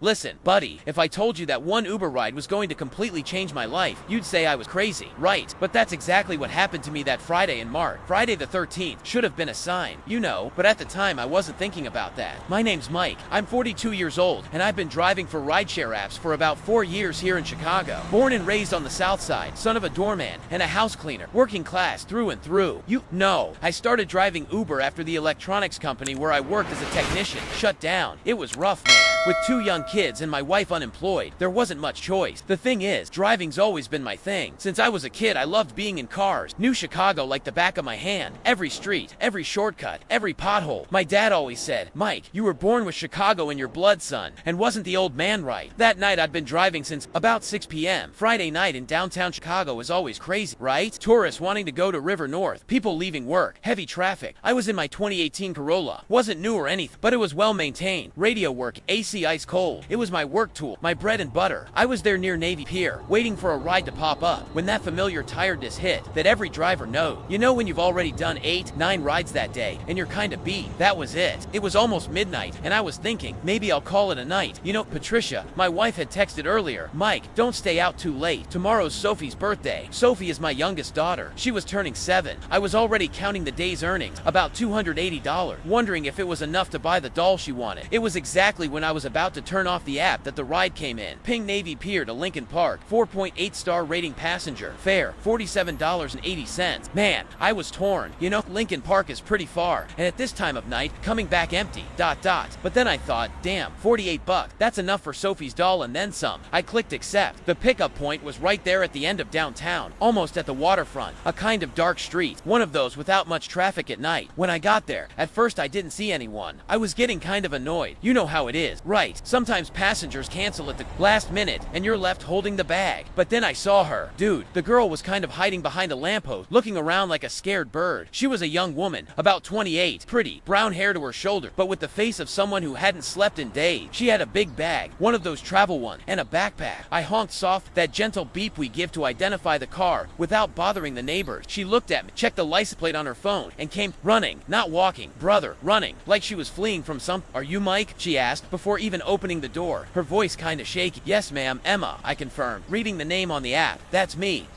Listen, buddy, if I told you that one Uber ride was going to completely change my life, you'd say I was crazy, right? But that's exactly what happened to me that Friday in March. Friday the 13th should have been a sign, you know, but at the time I wasn't thinking about that. My name's Mike. I'm 42 years old, and I've been driving for rideshare apps for about 4 years here in Chicago. Born and raised on the South Side, son of a doorman and a house cleaner, working class through and through. You know, I started driving Uber after the electronics company where I worked as a technician shut down. It was rough, man. With 2 young kids and my wife unemployed, there wasn't much choice. The thing is, driving's always been my thing. Since I was a kid, I loved being in cars. Knew Chicago like the back of my hand. Every street, every shortcut, every pothole. My dad always said, Mike, you were born with Chicago in your blood, son. And wasn't the old man right? That night I'd been driving since about 6 p.m. Friday night in downtown Chicago is always crazy, right? Tourists wanting to go to River North, people leaving work, heavy traffic. I was in my 2018 Corolla. Wasn't new or anything, but it was well maintained. Radio work, AC ice cold. It was my work tool, my bread and butter. I was there near Navy Pier, waiting for a ride to pop up, when that familiar tiredness hit, that every driver knows. You know when you've already done 8, 9 rides that day, and you're kinda beat? That was it. It was almost midnight, and I was thinking, maybe I'll call it a night. You know, Patricia, my wife had texted earlier, Mike, don't stay out too late. Tomorrow's Sophie's birthday. Sophie is my youngest daughter. She was turning 7. I was already counting the day's earnings, about $280, wondering if it was enough to buy the doll she wanted. It was exactly when I was about to turn off the app that the ride came in. Ping Navy Pier to Lincoln Park, 4.8 star rating passenger. Fare, $47.80. Man, I was torn. You know, Lincoln Park is pretty far, and at this time of night, coming back empty, ... But then I thought, damn, $48, that's enough for Sophie's doll and then some. I clicked accept. The pickup point was right there at the end of downtown, almost at the waterfront, a kind of dark street, one of those without much traffic at night. When I got there, at first I didn't see anyone. I was getting kind of annoyed. You know how it is, right? Sometimes passengers cancel at the last minute, and you're left holding the bag. But then I saw her. Dude, the girl was kind of hiding behind a lamppost, looking around like a scared bird. She was a young woman, about 28, pretty, brown hair to her shoulder, but with the face of someone who hadn't slept in days. She had a big bag, one of those travel ones, and a backpack. I honked soft, that gentle beep we give to identify the car, without bothering the neighbors. She looked at me, checked the license plate on her phone, and came running, not walking, brother, running, like she was fleeing from some. Are you Mike? She asked, before even opening the door, her voice kinda shaky. Yes ma'am, Emma, I confirmed, reading the name on the app. That's me,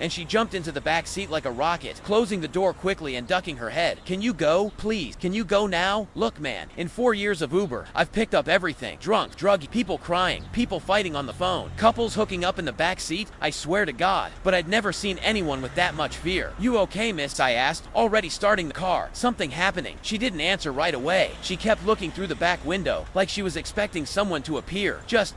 and she jumped into the back seat like a rocket, closing the door quickly and ducking her head. Can you go? Please, can you go now? Look man, in 4 years of Uber, I've picked up everything. Drunk, druggy, people crying, people fighting on the phone, couples hooking up in the back seat, I swear to God, but I'd never seen anyone with that much fear. You okay miss? I asked, already starting the car. Something happening. She didn't answer right away. She kept looking through the back window, like she was expecting someone to appear. Just ...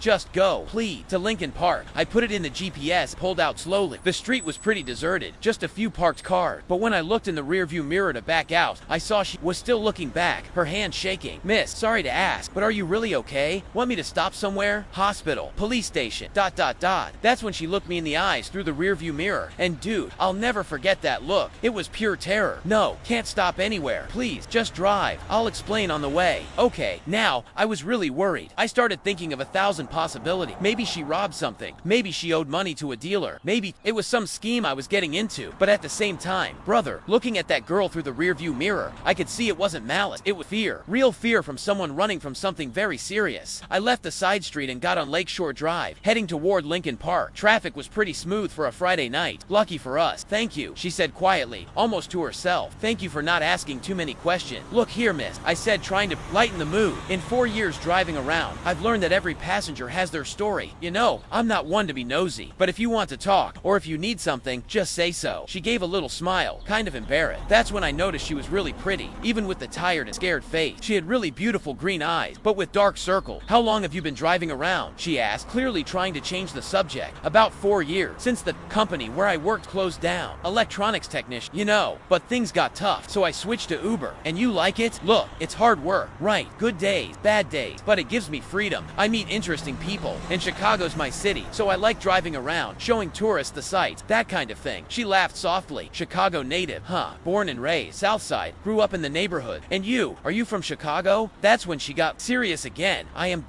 just go, please, to Lincoln Park. I put it in the GPS, pulled out slowly. The street was pretty deserted, just a few parked cars, but when I looked in the rearview mirror to back out, I saw she was still looking back, her hand shaking. Miss, sorry to ask, but are you really okay? Want me to stop somewhere? Hospital, police station, ... That's when she looked me in the eyes through the rearview mirror, and dude, I'll never forget that look. It was pure terror. No, can't stop anywhere. Please, just drive. I'll explain on the way. Okay, now, I was really worried. I started thinking of 1,000 possibilities. Maybe she robbed something. Maybe she owed money to a dealer. Maybe it was some scheme I was getting into. But at the same time, brother, looking at that girl through the rearview mirror, I could see it wasn't malice. It was fear. Real fear from someone running from something very serious. I left the side street and got on Lakeshore Drive, heading toward Lincoln Park. Traffic was pretty smooth for a Friday night. Lucky for us. Thank you, she said quietly, almost to herself. Thank you for not asking too many questions. Look here, miss, I said, trying to lighten the mood. In 4 years driving around, I've learned that every passenger has their story. You know, I'm not one to be nosy, but if you want to talk, or if you need something, just say so. She gave a little smile, kind of embarrassed. That's when I noticed she was really pretty, even with the tired and scared face. She had really beautiful green eyes, but with dark circles. How long have you been driving around? She asked, clearly trying to change the subject. About 4 years, since the company where I worked closed down. Electronics technician, you know, but things got tough, so I switched to Uber. And you like it? Look, it's hard work, right? Good days, bad days, but it gives me freedom. I meet interesting people, and Chicago's my city, so I like driving around, showing tourists the sights, that kind of thing. She laughed softly. Chicago native, huh? Born and raised, South Side, grew up in the neighborhood. And you, are you from Chicago? That's when she got serious again. I am ...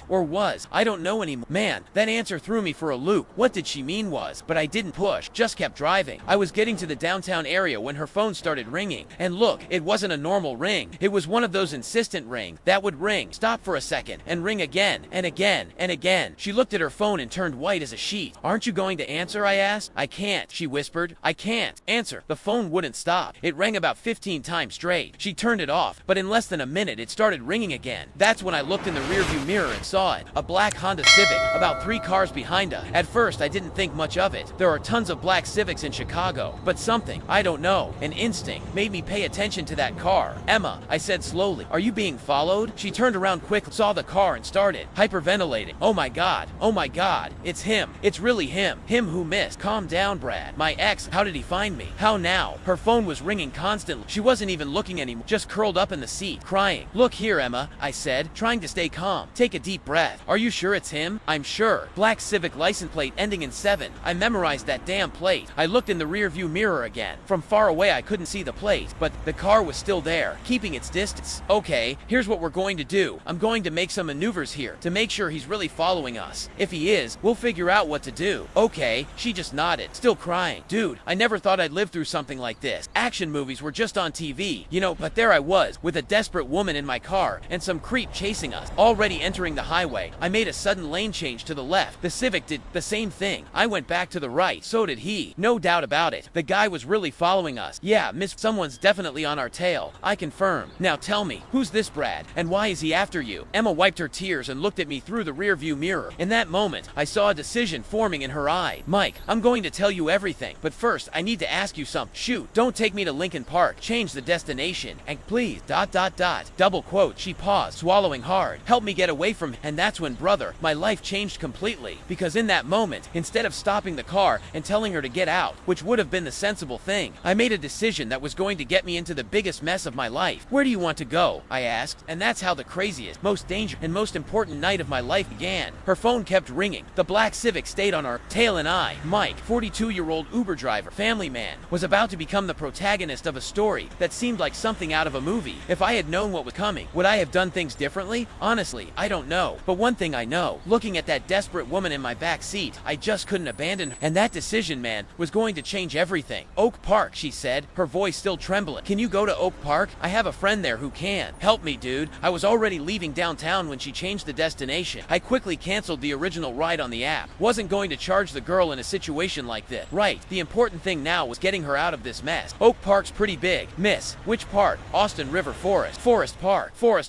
or was. I don't know anymore. Man, that answer threw me for a loop. What did she mean was? But I didn't push, just kept driving. I was getting to the downtown area when her phone started ringing. And look, it wasn't a normal ring. It was one of those insistent rings. ring that would ring, stop for a second, and ring again, and again, and again. She looked at her phone and turned white as a sheet. Aren't you going to answer? I asked. I can't, she whispered. I can't answer. The phone wouldn't stop. It rang about 15 times straight. She turned it off, but in less than a minute it started ringing again. That's when I looked in the rearview mirror and saw it. A black Honda Civic, about 3 cars behind us. At first I didn't think much of it. There are tons of black Civics in Chicago, but something, I don't know, an instinct, made me pay attention to that car. Emma, I said slowly, are you being followed? She turned around quickly, saw the car, and started hyperventilating. Oh my god, it's him. It's really him. Him who missed. Calm down, Brad. My ex, how did he find me? How now? Her phone was ringing constantly. She wasn't even looking anymore, just curled up in the seat, crying. Look here, Emma, I said, trying to stay calm. Take a deep breath. Are you sure it's him? I'm sure. Black Civic license plate ending in 7. I memorized that damn plate. I looked in the rear view mirror again. From far away I couldn't see the plate, but the car was still there, keeping its distance. Okay, here's what we're going to do. I'm going to make some maneuvers here to make sure he's really following us. If he is, we'll figure out what to do. Okay, she just nodded, still crying. Dude, I never thought I'd live through something like this. Action movies were just on TV, you know, but there I was, with a desperate woman in my car, and some creep chasing us. Already entering the highway, I made a sudden lane change to the left. The Civic did the same thing. I went back to the right, so did he. No doubt about it. The guy was really following us. Yeah, miss, someone's definitely on our tail. I confirm. Now tell me, who's this Brad, and why is he after you? Emma wiped her tears and looked at me through the rear view mirror. In that moment, I saw a decision forming in her eye. Mike, I'm going to tell you everything, but first, I need to ask you something. Shoot, don't take me to Lincoln Park. Change the destination, and please, ... Double quote, she paused, swallowing hard. Help me get away from him. And that's when, brother, my life changed completely. Because in that moment, instead of stopping the car and telling her to get out, which would have been the sensible thing, I made a decision that was going to get me into the biggest mess of my life. Where do you want to go? I asked. And that's how the craziest, most dangerous, and most important night of my life began. Her phone kept ringing. The black Civic stayed on our tail, and I, Mike, 42-year-old Uber driver, family man, was about to become the protagonist of a story that seemed like something out of a movie. If I had known what was coming, would I have done things differently? Honestly, I don't know. But one thing I know, looking at that desperate woman in my back seat, I just couldn't abandon her. And that decision, man, was going to change everything. Oak Park, she said, her voice still trembling. Can you go to Oak Park? I have a friend there who can. Help me, dude. I was already leaving downtown when she changed the destination. I quickly canceled the original ride on the app. Wasn't going to charge the girl in a situation like this. Right, the important thing now was getting her out of this mess. Oak Park's pretty big. Miss, which part? Austin River Forest. Forest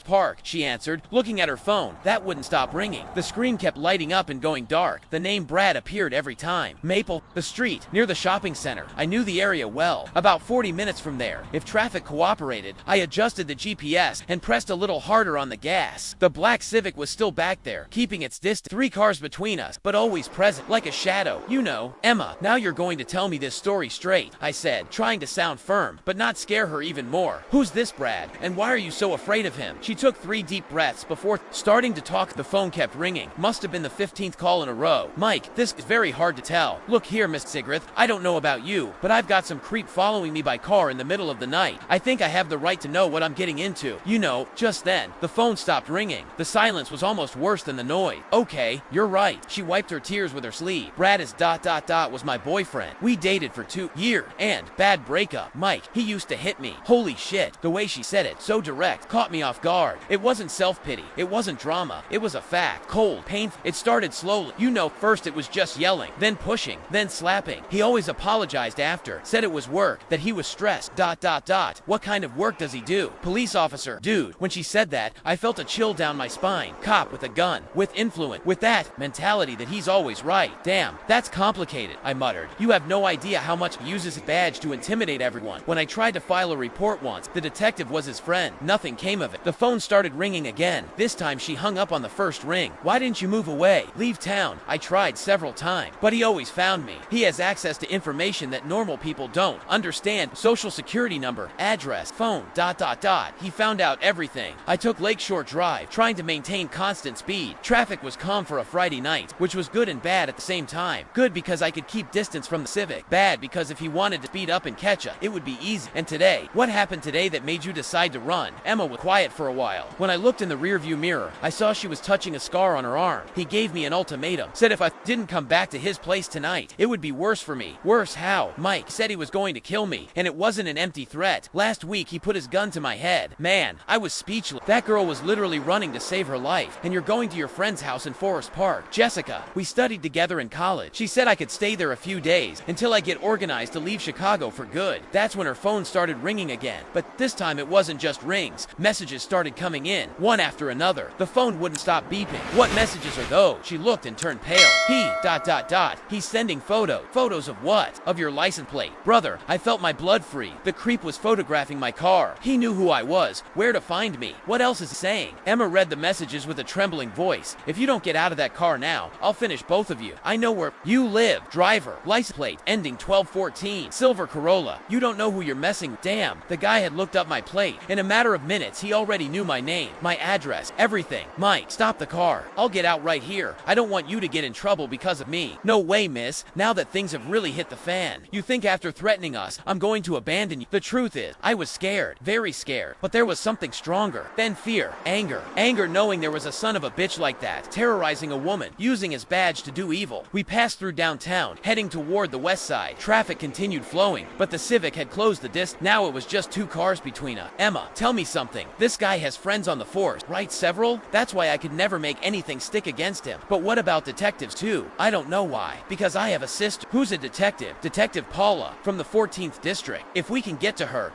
Park, she answered, looking at her phone. That wouldn't stop ringing. The screen kept lighting up and going dark. The name Brad appeared every time. Maple, the street, near the shopping center. I knew the area well. About 40 minutes from there. If traffic cooperated, I adjusted the GPS and pressed a little harder on the gas. The black Civic was still back there, keeping its distance. 3 cars between us, but always present, like a shadow. You know. Emma, now you're going to tell me this story straight, I said, trying to sound firm, but not scare her even more. Who's this Brad, and why are you so afraid of him? She took 3 deep breaths before starting to talk. The phone kept ringing. Must have been the 15th call in a row. Mike, this is very hard to tell. Look here, Miss Sigrith, I don't know about you, but I've got some creep following me by car in the middle of the night. I think I have the right to know what I'm getting into. You know, just then, the phone stopped ringing. The silence was almost worse than the noise. Okay, you're right. She wiped her tears with her sleeve. Brad is ... was my boyfriend. We dated for 2 years, and bad breakup. Mike, he used to hit me. Holy shit. The way she said it, so direct, caught me off guard. It wasn't self-pity. It wasn't drama. It was a fact. Cold, painful. It started slowly. You know, first it was just yelling, then pushing, then slapping. He always apologized after, said it was work, that he was stressed. ... What kind of work does he do? Police officer. Dude, when she said that, I felt a chill down my spine. Cop with a gun, with influence, with that mentality that he's always right. Damn, that's complicated, I muttered. You have no idea how much he uses his badge to intimidate everyone. When I tried to file a report once, the detective was his friend. Nothing came of it. The phone started ringing again. This time she hung up on the first ring. Why didn't you move away? Leave town. I tried several times, but he always found me. He has access to information that normal people don't. Understand, social security number, address, phone, ... He found out everything. I took Lakeshore Drive, trying to maintain constant speed. Traffic was calm for a Friday night, which was good and bad at the same time. Good because I could keep distance from the Civic. Bad because if he wanted to speed up and catch us, it would be easy. And today, what happened today that made you decide to run? Emma was quiet for a while. When I looked in the rearview mirror, I saw she was touching a scar on her arm. He gave me an ultimatum. Said if I didn't come back to his place tonight, it would be worse for me. Worse how? Mike said he was going to kill me, and it wasn't an empty threat. Last week, he put his gun to my head. Man, I was speechless. speechless. That girl was literally running to save her life, and you're going to your friend's house in Forest Park. Jessica, we studied together in college. She said I could stay there a few days until I get organized to leave Chicago for good. That's when her phone started ringing again, but this time it wasn't just rings. Messages started coming in, one after another. The phone wouldn't stop beeping. What messages are those? She looked and turned pale. He's sending photos. Photos of what? Of your license plate. Brother, I felt my blood freeze. The creep was photographing my car. He knew who I was, where to find me. What else is he saying? Emma read the messages with a trembling voice. If you don't get out of that car now, I'll finish both of you. I know where you live. Driver, license plate, ending 1214. Silver Corolla. You don't know who you're messing with. Damn, the guy had looked up my plate. In a matter of minutes, he already knew my name, my address, everything. Mike, stop the car. I'll get out right here. I don't want you to get in trouble because of me. No way, miss. Now that things have really hit the fan. You think after threatening us, I'm going to abandon you? The truth is, I was scared, very scared, but there was something stronger than fear. Anger. Anger knowing there was a son of a bitch like that, terrorizing a woman, using his badge to do evil. We passed through downtown, heading toward the west side. Traffic continued flowing, but the Civic had closed the distance. Now it was just 2 cars between us. Emma, tell me something. This guy has friends on the force, right? Several? That's why I could never make anything stick against him. But what about detectives too? I don't know why. Because I have a sister who's a detective. Detective Paula, from the 14th district. If we can get to her,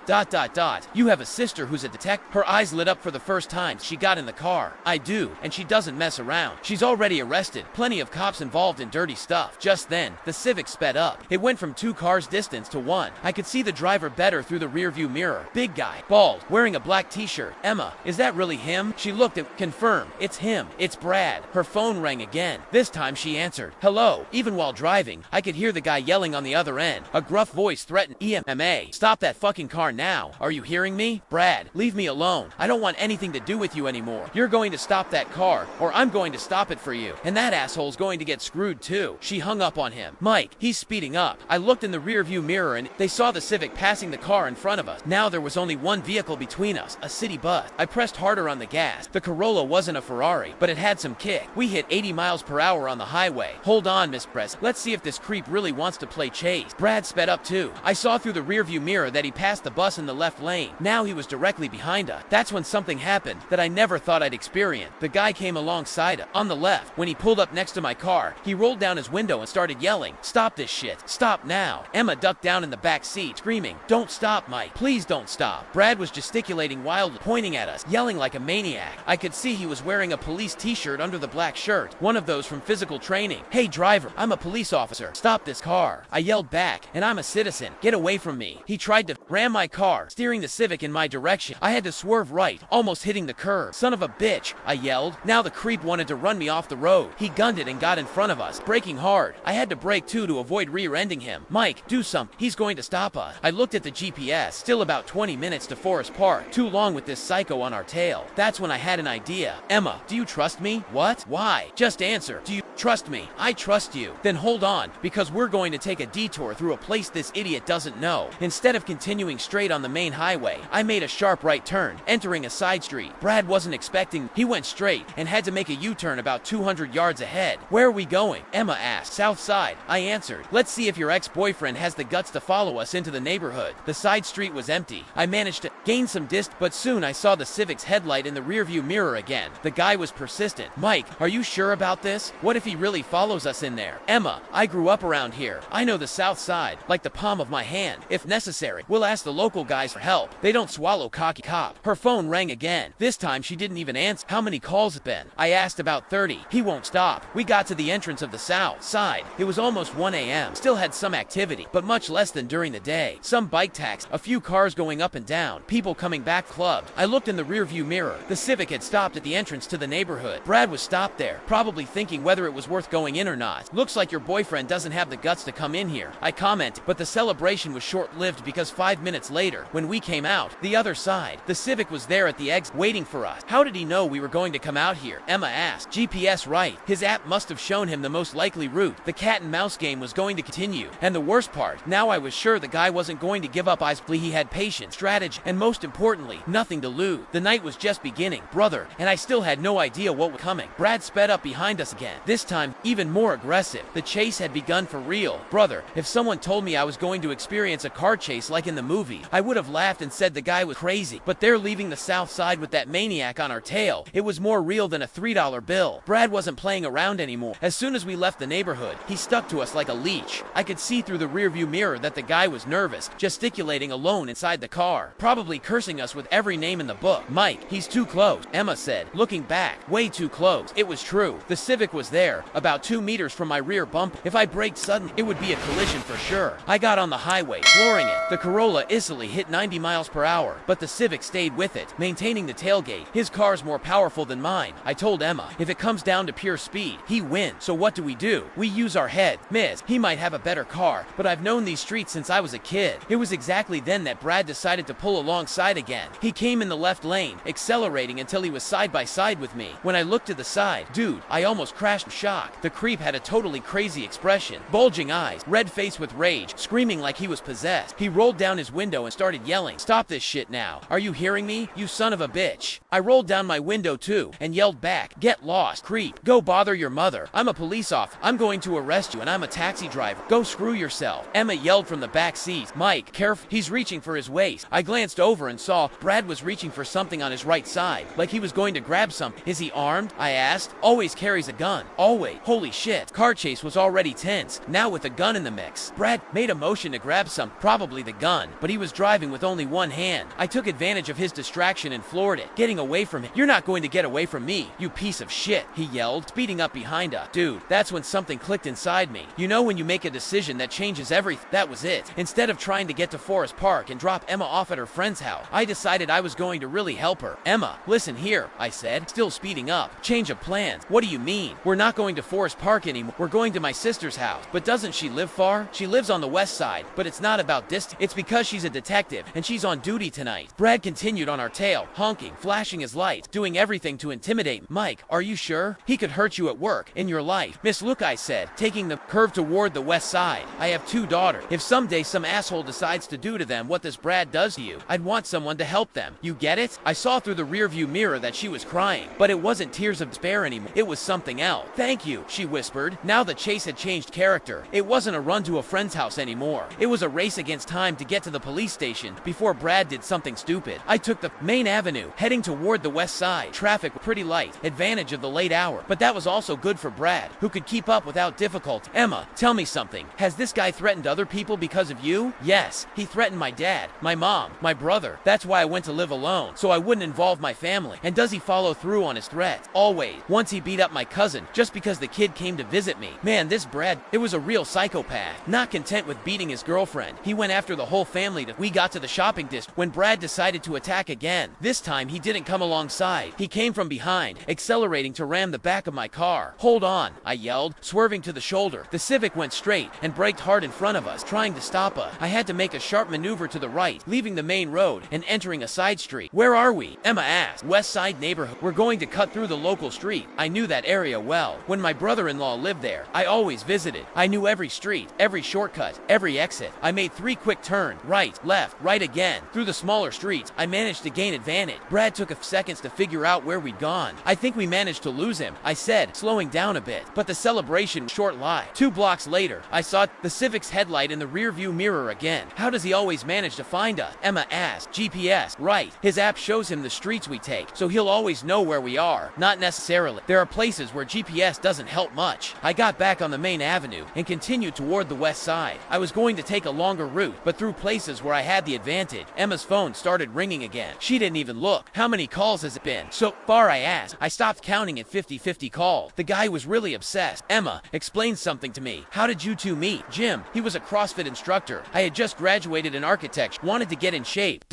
You have a sister who's a detective? Her eyes lit up for the first time she got in the car. I do, and she doesn't mess around. She's already arrested. Plenty of cops involved in dirty stuff. Just then, the Civic sped up. It went from 2 cars distance to 1. I could see the driver better through the rearview mirror. Big guy, bald, wearing a black t-shirt. Emma, is that really him? She looked at confirmed. It's him. It's Brad. Her phone rang again. This time she answered. Hello. Even while driving, I could hear the guy yelling on the other end. A gruff voice threatened. EMA. Stop that fucking car now. Are you hearing me? Brad, leave me alone. I don't want anything to do with you anymore. You're going to stop that car, or I'm going to stop it for you. And that asshole's going to get screwed too. She hung up on him. Mike, he's speeding up. I looked in the rearview mirror and they saw the Civic passing the car in front of us. Now there was only one vehicle between us, a city bus. I pressed harder on the gas. The Corolla wasn't a Ferrari, but it had some kick. We hit 80 miles per hour on the highway. Hold on, Miss Press. Let's see if this creep really wants to play chase. Brad sped up too. I saw through the rearview mirror that he passed the bus in the left lane. Now he was directly behind us. That's when something happened that I never thought I'd experience. The guy came alongside us, on the left. When he pulled up next to my car, he rolled down his window and started yelling, "Stop this shit. Stop now." Emma ducked down in the back seat, screaming, "Don't stop, Mike. Please don't stop." Brad was gesticulating wildly, pointing at us, yelling like a maniac. I could see he was wearing a police t-shirt under the black shirt, one of those from physical training. "Hey driver, I'm a police officer. Stop this car." I yelled back, "And I'm a citizen. Get away from me." He tried to ram my car, steering the Civic in my direction. I had to swerve right, almost hitting the curb. "Son of a bitch," I yelled. Now the creep wanted to run me off the road. He gunned it and got in front of us, braking hard. I had to brake too to avoid rear-ending him. "Mike, do something. He's going to stop us." I looked at the GPS. Still about 20 minutes to Forest Park. Too long with this psycho on our tail. That's when I had an idea. "Emma, do you trust me?" "What? Why? Just answer. Do you trust me?" "I trust you." "Then hold on, because we're going to take a detour through a place this idiot doesn't know." Instead of continuing straight on the main highway, I made a sharp right turn, entering a side street. Brad wasn't expecting. He went straight and had to make a U-turn about 200 yards ahead. "Where are we going?" Emma asked. "South side," I answered. "Let's see if your ex-boyfriend has the guts to follow us into the neighborhood." The side street was empty. I managed to gain some distance, but soon I saw the Civic's headlight in the rearview mirror again. The guy was persistent. "Mike, are you sure about this? What if he really follows us in there?" "Emma, I grew up around here. I know the south side like the palm of my hand. If necessary, we'll ask the local guys for help. They don't swallow cocky cop." Her phone rang again. This time she didn't even answer. "How many calls have been?" I asked. "About 30. He won't stop." We got to the entrance of the south side. It was almost 1 a.m. Still had some activity, but much less than during the day. Some bike taxis, a few cars going up and down, people coming back clubbed. I looked in the rearview mirror. The Civic had stopped at the entrance to the neighborhood. Brad was stopped there, probably thinking whether it was worth going in or not. "Looks like your boyfriend doesn't have the guts to come in here," I commented, but the celebration was short-lived because 5 minutes later, when we came out, the other side, the Civic was there at the exit, waiting for us. "How did he know we were going to come out here?" Emma asked. "GPS right. His app must have shown him the most likely route." The cat and mouse game was going to continue. And the worst part, now I was sure the guy wasn't going to give up. He had patience, strategy, and most importantly, nothing to lose. The night was just beginning, brother, and I still had no idea what was coming. Brad sped up behind us again, this time even more aggressive. The chase had begun for real. Brother, if someone told me I was going to experience a car chase like in the movie, I would have laughed and said the guy was crazy. But they're leaving the south side with that maniac on our tail. It was more real than a $3 bill. Brad wasn't playing around anymore. As soon as we left the neighborhood, he stuck to us like a leech. I could see through the rearview mirror that the guy was nervous, gesticulating alone inside the car, probably cursing us with every name in the book. Mike, he's too close, Emma said, looking back. Way too close. It was true. The Civic was there, about 2 meters from my rear bumper. If I braked suddenly, it would be a collision for sure. I got on the highway, flooring it. The Corolla easily hit 90 miles per hour, but the Civic stayed with it, maintaining the tailgate. His car's more powerful than mine. I told Emma, if it comes down to pure speed, he wins. So what do? We use our head. Miss, he might have a better car, but I've known these streets since I was a kid. It was exactly then that Brad decided to pull alongside again. He came in the left lane, accelerating until he was side by side with me. When I looked to the side, dude, I almost crashed in shock. The creep had a totally crazy expression, bulging eyes, red face with rage, screaming like he was possessed. He rolled down his window and started yelling, "Stop this shit now. Are you hearing me, you son of a bitch?" I rolled down my window too and yelled back, "Get lost, creep. Go bother your mother. I'm a police officer. I'm going to arrest you and I'm a taxi driver. Go screw yourself." Emma yelled from the back seat, "Mike, careful. He's reaching for his waist." I glanced over and saw Brad was reaching for something on his right side, like he was going to grab something. "Is he armed?" I asked. "Always carries a gun. Always." Holy shit. Car chase was already tense, now with a gun in the mix. Brad made a motion to grab probably the gun, but he was driving with only one hand. I took advantage of his distraction and floored it, getting away from him. "You're not going to get away from me, you piece of shit," he yelled, speeding up behind us. Dude, that's when something clicked inside me. You know when you make a decision that changes everything? That was it. Instead of trying to get to Forest Park and drop Emma off at her friend's house, I decided I was going to really help her. "Emma, listen here," I said, still speeding up. "Change of plans. What do you mean? We're not going to Forest Park anymore. We're going to my sister's house." "But doesn't she live far?" "She lives on the west side, but it's not about distance. It's because she's a detective and she's on duty tonight." Brad continued on our tail, honking, flashing his lights, doing everything to intimidate me. "Mike, are you sure? He could hurt you at work, in your life." "Miss, look," I said, taking the curve toward the west side. "I have 2 daughters. If someday some asshole decides to do to them what this Brad does to you, I'd want someone to help them. You get it?" I saw through the rearview mirror that she was crying, but it wasn't tears of despair anymore. It was something else. "Thank you," she whispered. Now the chase had changed character. It wasn't a run to a friend's house anymore. It was a race against time to get to the police station before Brad did something stupid. I took the main avenue, heading toward the west side. Traffic was pretty light, advantage of the late hour, but that was also good for Brad, who could keep up without difficulty. "Emma, tell me something. Has this guy threatened other people because of you?" "Yes, he threatened my dad, my mom, my brother. That's why I went to live alone, so I wouldn't involve my family." "And does he follow through on his threats?" "Always. Once he beat up my cousin, just because the kid came to visit me. Man, this Brad, it was a real psychopath. Not content with beating his girlfriend, he went after the whole family till we got to the shopping district when Brad decided to attack again. This time, he didn't come alongside. He came from behind, accelerating to ram the back of my car. "Hold on," I yelled, swerving to the shoulder. The Civic went straight and braked hard in front of us, trying to stop us. I had to make a sharp maneuver to the right, leaving the main road and entering a side street. "Where are we?" Emma asked. "West Side neighborhood. We're going to cut through the local street." I knew that area well. When my brother-in-law lived there, I always visited. I knew every street, every shortcut, every exit. I made 3 quick turns, right, left, right again. Through the smaller streets, I managed to gain advantage. Brad took a seconds to figure out where we'd gone. "I think we managed to lose him," I said, slowing down a bit. But the celebration was short-lived. 2 blocks later, I saw the Civic's headlight in the rearview mirror again. "How does he always manage to find us?" Emma asked. "GPS, right. His app shows him the streets we take, so he'll always know where we are." "Not necessarily. There are places where GPS doesn't help much." I got back on the main avenue and continued toward the west side. I was going to take a longer route, but through places where I had the advantage. Emma's phone started ringing again. She didn't even look. "How many calls has it been so far?" I asked. I stopped counting at 50 calls. The guy was really obsessed. "Emma, explain something to me. How did you two meet?" "Jim, he was a CrossFit instructor. I had just graduated in architecture, wanted to get in shape, ...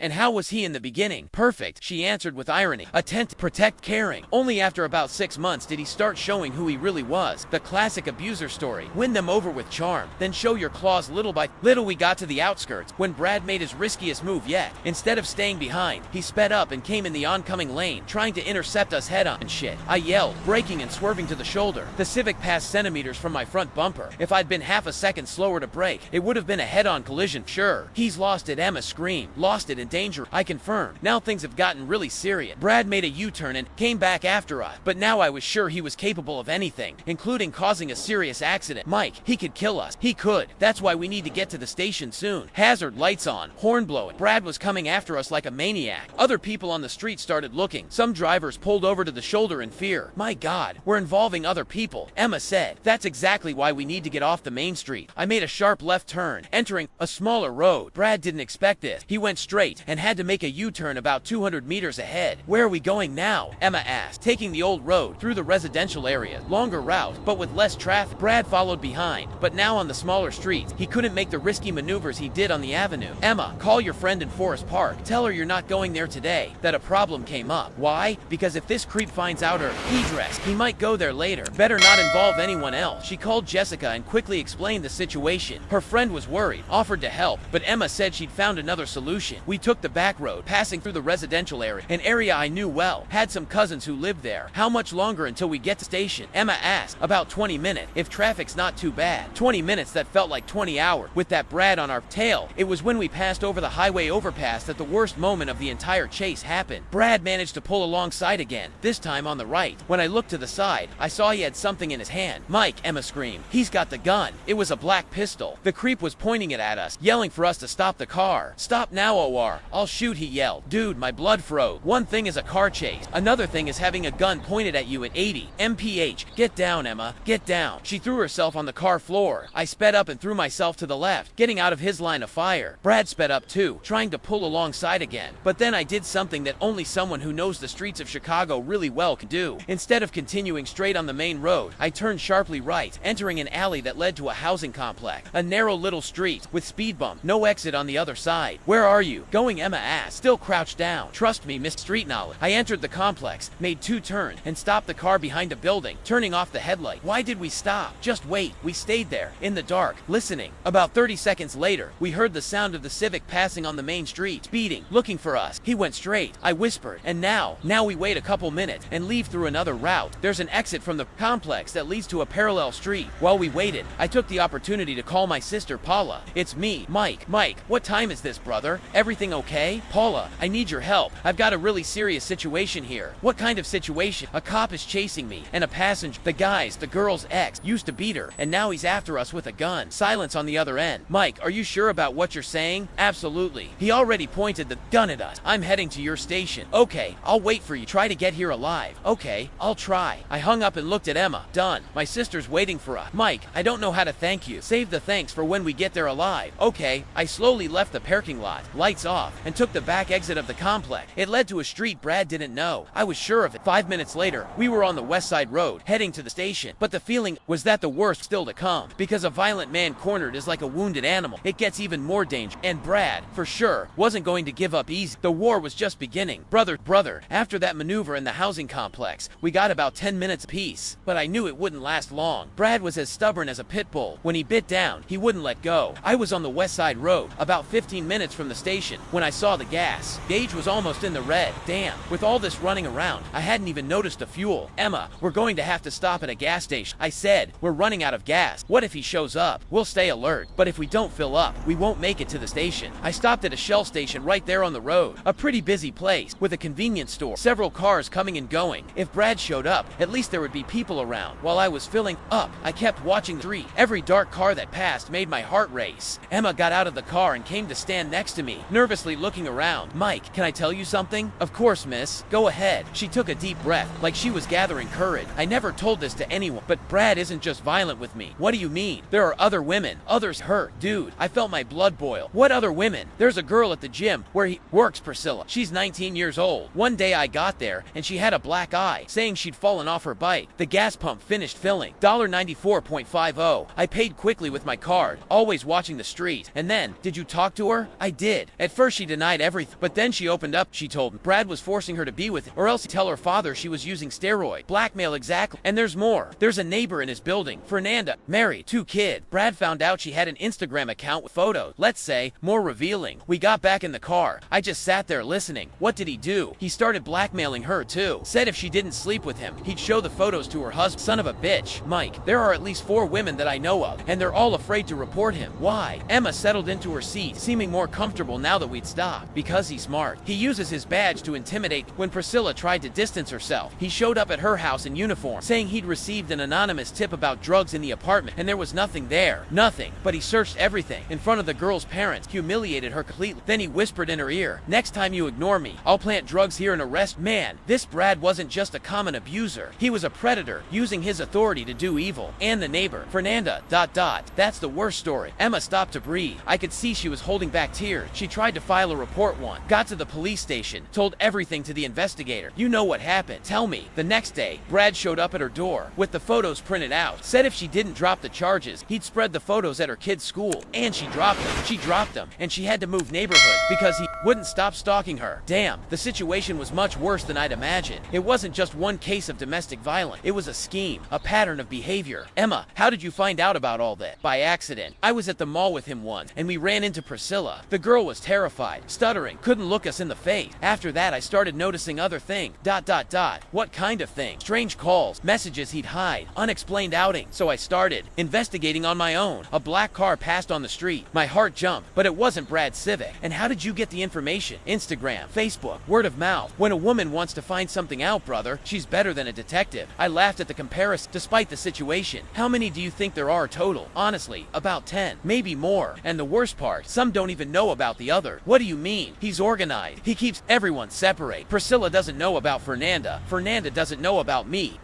And how was he in the beginning?" "Perfect," she answered with irony. "Attent, protect, caring." Only after about 6 months did he start showing who he really was. The classic abuser story. Win them over with charm, then show your claws little by little. We got to the outskirts when Brad made his riskiest move yet. Instead of staying behind, he sped up and came in the oncoming lane, trying to intercept us head-on and shit. I yelled, braking and swerving to the shoulder. The Civic passed centimeters from my front bumper. If I'd been half a second slower to brake, it would have been a head-on collision. "Sure, he's lost it," Emma screamed. "Lost it in danger," I confirmed. Now things have gotten really serious. Brad made a U-turn and came back after us, but now I was sure he was capable of anything, including causing a serious accident. "Mike, he could kill us." "He could. That's why we need to get to the station soon." Hazard lights on, horn blowing. Brad was coming after us like like a maniac. Other people on the street started looking. Some drivers pulled over to the shoulder in fear. My God, we're involving other people, Emma said. That's exactly why we need to get off the main street. I made a sharp left turn, entering a smaller road. Brad didn't expect this. He went straight and had to make a U-turn about 200 meters ahead. Where are we going now? Emma asked. Taking the old road through the residential area. Longer route, but with less traffic. Brad followed behind, but now on the smaller streets. He couldn't make the risky maneuvers he did on the avenue. Emma, call your friend in Forest Park. Tell her you're not going there today. That a problem came up. Why? Because if this creep finds out her dress, he might go there later. Better not involve anyone else. She called Jessica and quickly explained the situation. Her friend was worried, offered to help, but Emma said she'd found another solution. We took the back road, passing through the residential area, an area I knew well. Had some cousins who lived there. How much longer until we get to station? Emma asked. About 20 minutes, if traffic's not too bad. 20 minutes that felt like 20 hours. With that Brad on our tail, it was when we passed over the highway overpass that the worst moment of the entire chase happened. Brad managed to pull alongside again, this time on the right. When I looked to the side, I saw he had something in his hand. Mike, Emma screamed. He's got the gun. It was a black pistol. The creep was pointing it at us, yelling for us to stop the car. Stop now, OR. I'll shoot, he yelled. Dude, my blood froze. One thing is a car chase. Another thing is having a gun pointed at you at 80 mph. Get down, Emma. Get down. She threw herself on the car floor. I sped up and threw myself to the left, getting out of his line of fire. Brad sped up too, trying to pull alongside again. But then I did something that only someone who knows the streets of Chicago really well can do. Instead of continuing straight on the main road, I turned sharply right, entering an alley that led to a housing complex. A narrow little street with speed bump, no exit on the other side. Where are you going? Emma asked, still crouched down. Trust me, Miss Street Knowledge. I entered the complex, made 2 turns, and stopped the car behind a building, turning off the headlight. Why did we stop? Just wait. We stayed there, in the dark, listening. About 30 seconds later, we heard the sound of the Civic passing on the main street, speeding, looking for us. He went straight. I whispered, and now we wait a couple minutes and leave through another route. There's an exit from the complex that leads to a parallel street. While we waited, I took the opportunity to call my sister Paula. It's me, Mike. Mike, what time is this, brother? Everything okay? Paula, I need your help. I've got a really serious situation here. What kind of situation? A cop is chasing me, and a passenger. The girl's ex, used to beat her, and now he's after us with a gun. Silence on the other end. Mike, are you sure about what you're saying? Absolutely. He already pointed the gun at us. I'm heading to your station. Okay, I'll wait for you. Try to get here alive. Okay, I'll try. I hung up and looked at Emma. Done. My sister's waiting for us. Mike, I don't know how to thank you. Save the thanks for when we get there alive. Okay, I slowly left the parking lot, lights off, and took the back exit of the complex. It led to a street Brad didn't know. I was sure of it. 5 minutes later, we were on the West Side Road, heading to the station. But the feeling was that the worst still to come. Because a violent man cornered is like a wounded animal. It gets even more dangerous. And Brad, for sure, wasn't going to give up easy. The war was just beginning. Brother, after that maneuver in the housing complex, we got about 10 minutes apiece. But I knew it wouldn't last long. Brad was as stubborn as a pit bull. When he bit down, he wouldn't let go. I was on the West Side Road, about 15 minutes from the station, when I saw the gas gauge was almost in the red. Damn, with all this running around, I hadn't even noticed the fuel. Emma, we're going to have to stop at a gas station. I said, we're running out of gas. What if he shows up? We'll stay alert. But if we don't fill up, we won't make it to the station. I stopped at a Shell station right there on the road. A pretty busy place, with a convenience store, several cars coming and going. If Brad showed up, at least there would be people around. While I was filling up, I kept watching the street. Every dark car that passed made my heart race. Emma got out of the car and came to stand next to me, nervously looking around. Mike, can I tell you something? Of course, miss. Go ahead. She took a deep breath, like she was gathering courage. I never told this to anyone, but Brad isn't just violent with me. What do you mean? There are other women. Others hurt. Dude, I felt my blood boil. What other women? There's a girl at the gym where he works, Priscilla. She's 19 years old. One day I got there, and she had a black eye, saying she'd fallen off her bike. The gas pump finished filling. $94.50. I paid quickly with my card, always watching the street. And then, did you talk to her? I did. At first she denied everything, but then she opened up. She told me Brad was forcing her to be with him, or else he'd tell her father she was using steroid. Blackmail, exactly. And there's more. There's a neighbor in his building, Fernanda, married, 2 kids. Brad found out she had an Instagram account with photos, let's say, more revealing. We got back in the car. I just sat there listening. What did he do? He started blackmailing her too. Said if she didn't sleep with him, he'd show the photos to her husband. Son of a bitch. Mike, there are at least 4 women that I know of, and they're all afraid to report him. Why? Emma settled into her seat, seeming more comfortable now that we'd stopped. Because he's smart. He uses his badge to intimidate. When Priscilla tried to distance herself, he showed up at her house in uniform, saying he'd received an anonymous tip about drugs in the apartment, and there was nothing there. Nothing. But he searched everything. In front of the girl's parents, humiliated her completely. Then he whispered in her ear, ear. Next time you ignore me, I'll plant drugs here and arrest. Man, this Brad wasn't just a common abuser. He was a predator, using his authority to do evil. And the neighbor, Fernanda, ... That's the worst story. Emma stopped to breathe. I could see she was holding back tears. She tried to file a report got to the police station, told everything to the investigator. You know what happened. Tell me. The next day, Brad showed up at her door, with the photos printed out. Said if she didn't drop the charges, he'd spread the photos at her kid's school. And she dropped them. She dropped them, and she had to move neighborhood, because he wouldn't stop stalking her. Damn, the situation was much worse than I'd imagined. It wasn't just one case of domestic violence. It was a scheme, a pattern of behavior. Emma, how did you find out about all that? By accident. I was at the mall with him once, and we ran into Priscilla. The girl was terrified, stuttering, couldn't look us in the face. After that, I started noticing other things. ... What kind of thing? Strange calls, messages he'd hide, unexplained outings. So I started investigating on my own. A black car passed on the street. My heart jumped, but it wasn't Brad's Civic. And how did you get the information? Instagram, Facebook, word of mouth. When a woman wants to find something out, brother, she's better than a detective. I laughed at the comparison, despite the situation. How many do you think there are total? Honestly, about 10, maybe more. And the worst part, some don't even know about the other. What do you mean? He's organized. He keeps everyone separate. Priscilla doesn't know about Fernanda. Fernanda doesn't know about me. ...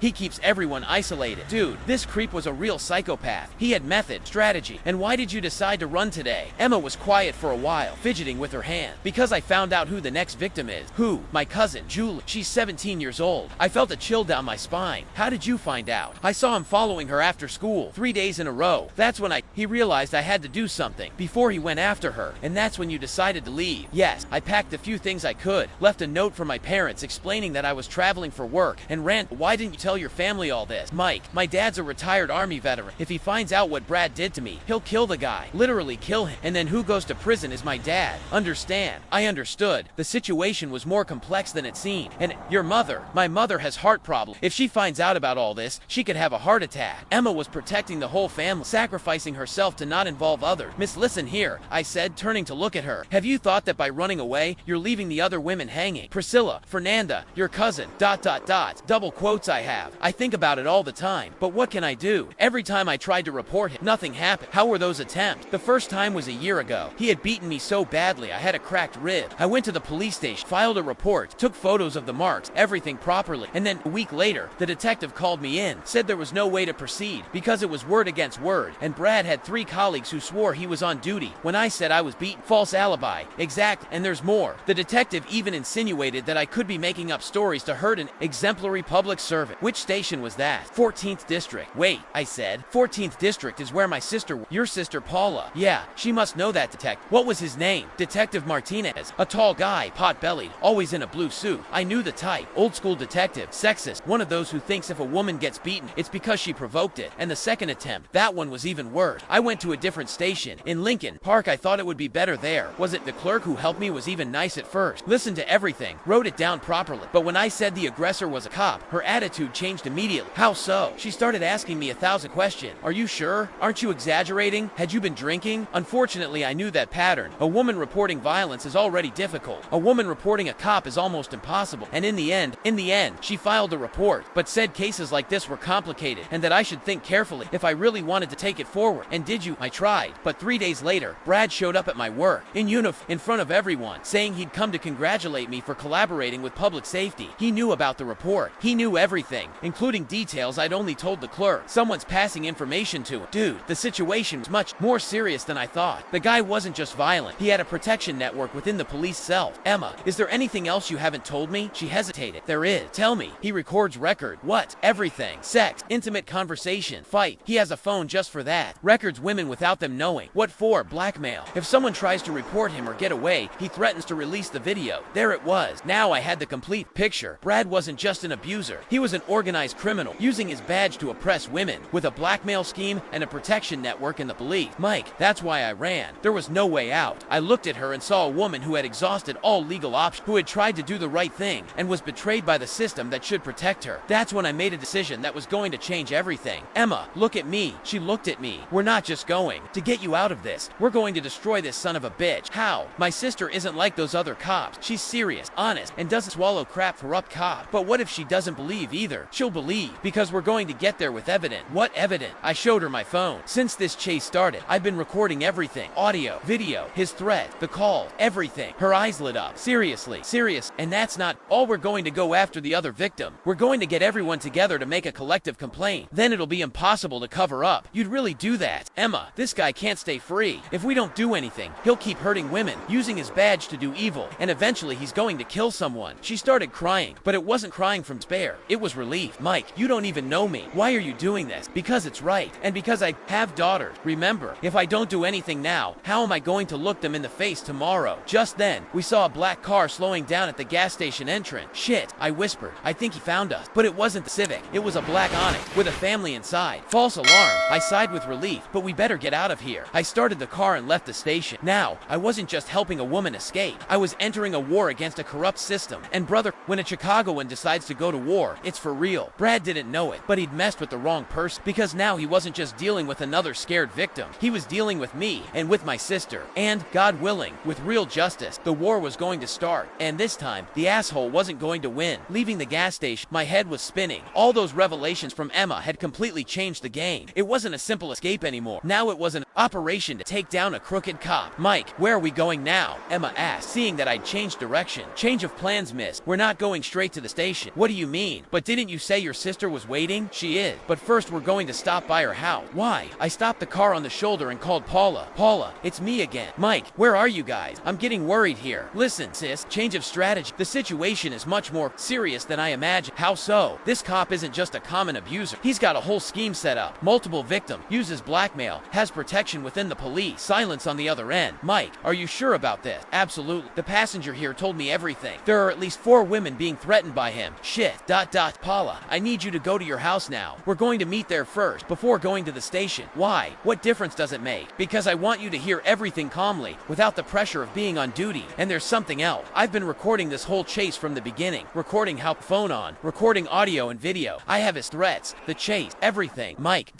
He keeps everyone isolated. Dude, this creep was a real psychopath. He had method, strategy. And why did you decide to run today? Emma was quiet for a while, fidgeting with her hand. Because I found out who the next victim is. Who? My cousin, Julie. She's 17 years old. I felt a chill down my spine. How did you find out? I saw him following her after school, 3 days in a row. That's when he realized I had to do something before he went after her. And that's when you decided to leave. Yes, I packed a few things I could, left a note for my parents explaining that I was traveling for work, and ran. Why didn't you tell your family all this? Mike, my dad's a retired Army veteran. If he finds out what Brad did to me, he'll kill the guy. Literally kill him. And then who goes to prison is my dad. Understand? I understood. The situation was more complex than it seemed. And your mother, my mother has heart problems. If she finds out about all this, she could have a heart attack. Emma was protecting the whole family, sacrificing herself to not involve others. Miss, listen here, I said, turning to look at her. Have you thought that by running away, you're leaving the other women hanging? Priscilla, Fernanda, your cousin, ... Double quotes I have. I think about it all the time. But what can I do? Every time I tried to report him, nothing happened. How were those attempts? The first time was a year ago. He had beaten me so badly I had a cracked rib. I went to the police station, filed a report, took photos of the marks, everything properly. And then a week later, the detective called me in, said there was no way to proceed because it was word against word. And Brad had 3 colleagues who swore he was on duty when I said I was beaten. False alibi. Exact. And there's more. The detective even insinuated that I could be making up stories to hurt an exemplary public servant. Which station was that? 14th District. Wait, I said. 14th District is where my sister, your sister Paula. Yeah, she must know that detective. What was his name? Detective Martinez. A tall guy, pot-bellied, always in a blue suit. I knew the type. Old school detective. Sexist. One of those who thinks if a woman gets beaten, it's because she provoked it. And the second attempt, that one was even worse. I went to a different station. In Lincoln Park, I thought it would be better there. Was it the clerk who helped me was even nice at first. Listened to everything. Wrote it down properly. But when I said the aggressor was a cop, her attitude changed immediately. How so? She started asking me 1,000 questions. Are you sure? Aren't you exaggerating? Had you been drinking? Unfortunately, I knew that pattern. A woman reporting violence is already difficult. A woman reporting a cop is almost impossible. And in the end, she filed a report, but said cases like this were complicated and that I should think carefully if I really wanted to take it forward. And did you? I tried. But 3 days later, Brad showed up at my work, in uniform, in front of everyone, saying he'd come to congratulate me for collaborating with public safety. He knew about the report. He knew everything, including details I'd only told the clerk. Someone's passing information to him. Dude, the situation was much more serious than I thought. The guy wasn't just violent. He had a protection network within the police self. Emma, is there anything else you haven't told me? She hesitated. There is. Tell me. He records record. What? Everything. Sex. Intimate conversation. Fight. He has a phone just for that. Records women without them knowing. What for? Blackmail. If someone tries to report him or get away, he threatens to release the video. There it was. Now I had the complete picture. Brad wasn't just an abuser. He was an organized criminal, using his badge to oppress women, with a blackmail scheme and a protection network in the police. Mike, that's why I ran. There was no way out. I looked at her and saw a woman who had exhausted all legal options, who had tried to do the right thing, and was betrayed by the system that should protect her. That's when I made a decision that was going to change everything. Emma, look at me. She looked at me. We're not just going to get you out of this. We're going to destroy this son of a bitch. How? My sister isn't like those other cops. She's serious, honest, and doesn't swallow crap for up cop. But what if she doesn't believe either? She'll believe, because we're going to get there with evidence. What evidence? I showed her my phone. Since this chase started, I've been recording everything. Audio, video, his threat, text, the call, everything. Her eyes lit up. Seriously, serious, and that's not all. We're going to go after the other victim. We're going to get everyone together to make a collective complaint. Then it'll be impossible to cover up. You'd really do that? Emma, this guy can't stay free. If we don't do anything, he'll keep hurting women, using his badge to do evil, and eventually he's going to kill someone. She started crying, but it wasn't crying from despair. It was relief. Mike, you don't even know me. Why are you doing this? Because it's right, and because I have daughters. Remember, if I don't do anything now, how am I going to look them in the face tomorrow? Just then, we saw a black car slowing down at the gas station entrance. Shit, I whispered. I think he found us. But it wasn't the Civic. It was a black Onyx with a family inside. False alarm. I sighed with relief, but we better get out of here. I started the car and left the station. Now, I wasn't just helping a woman escape. I was entering a war against a corrupt system. And brother, when a Chicagoan decides to go to war, it's for real. Brad didn't know it, but he'd messed with the wrong person, because now he wasn't just dealing with another scared victim. He was dealing with me and with my sister. And, God willing, with real justice, the war was going to start. And this time, the asshole wasn't going to win. Leaving the gas station, my head was spinning. All those revelations from Emma had completely changed the game. It wasn't a simple escape anymore. Now it was an operation to take down a crooked cop. Mike, where are we going now? Emma asked, seeing that I'd changed direction. Change of plans, miss. We're not going straight to the station. What do you mean? But didn't you say your sister was waiting? She is. But first we're going to stop by her house. Why? I stopped the car on the shoulder and called Paula. Paula, it's me again. Mike, where are you guys? I'm getting worried here. Listen, sis, change of strategy. The situation is much more serious than I imagined. How so? This cop isn't just a common abuser. He's got a whole scheme set up. Multiple victims, uses blackmail, has protection within the police, silence on the other end. Mike, are you sure about this? Absolutely. The passenger here told me everything. There are at least 4 women being threatened by him. Shit. Paula, I need you to go to your house now. We're going to meet there first, before going to the station. Why? What difference does it make? Because I want you to hear everything calmly, without the pressure of being on duty. And there's something else. I've been recording this whole chase from the beginning. Recording how phone on, recording audio and video. I have his threats, the chase, everything. Mike,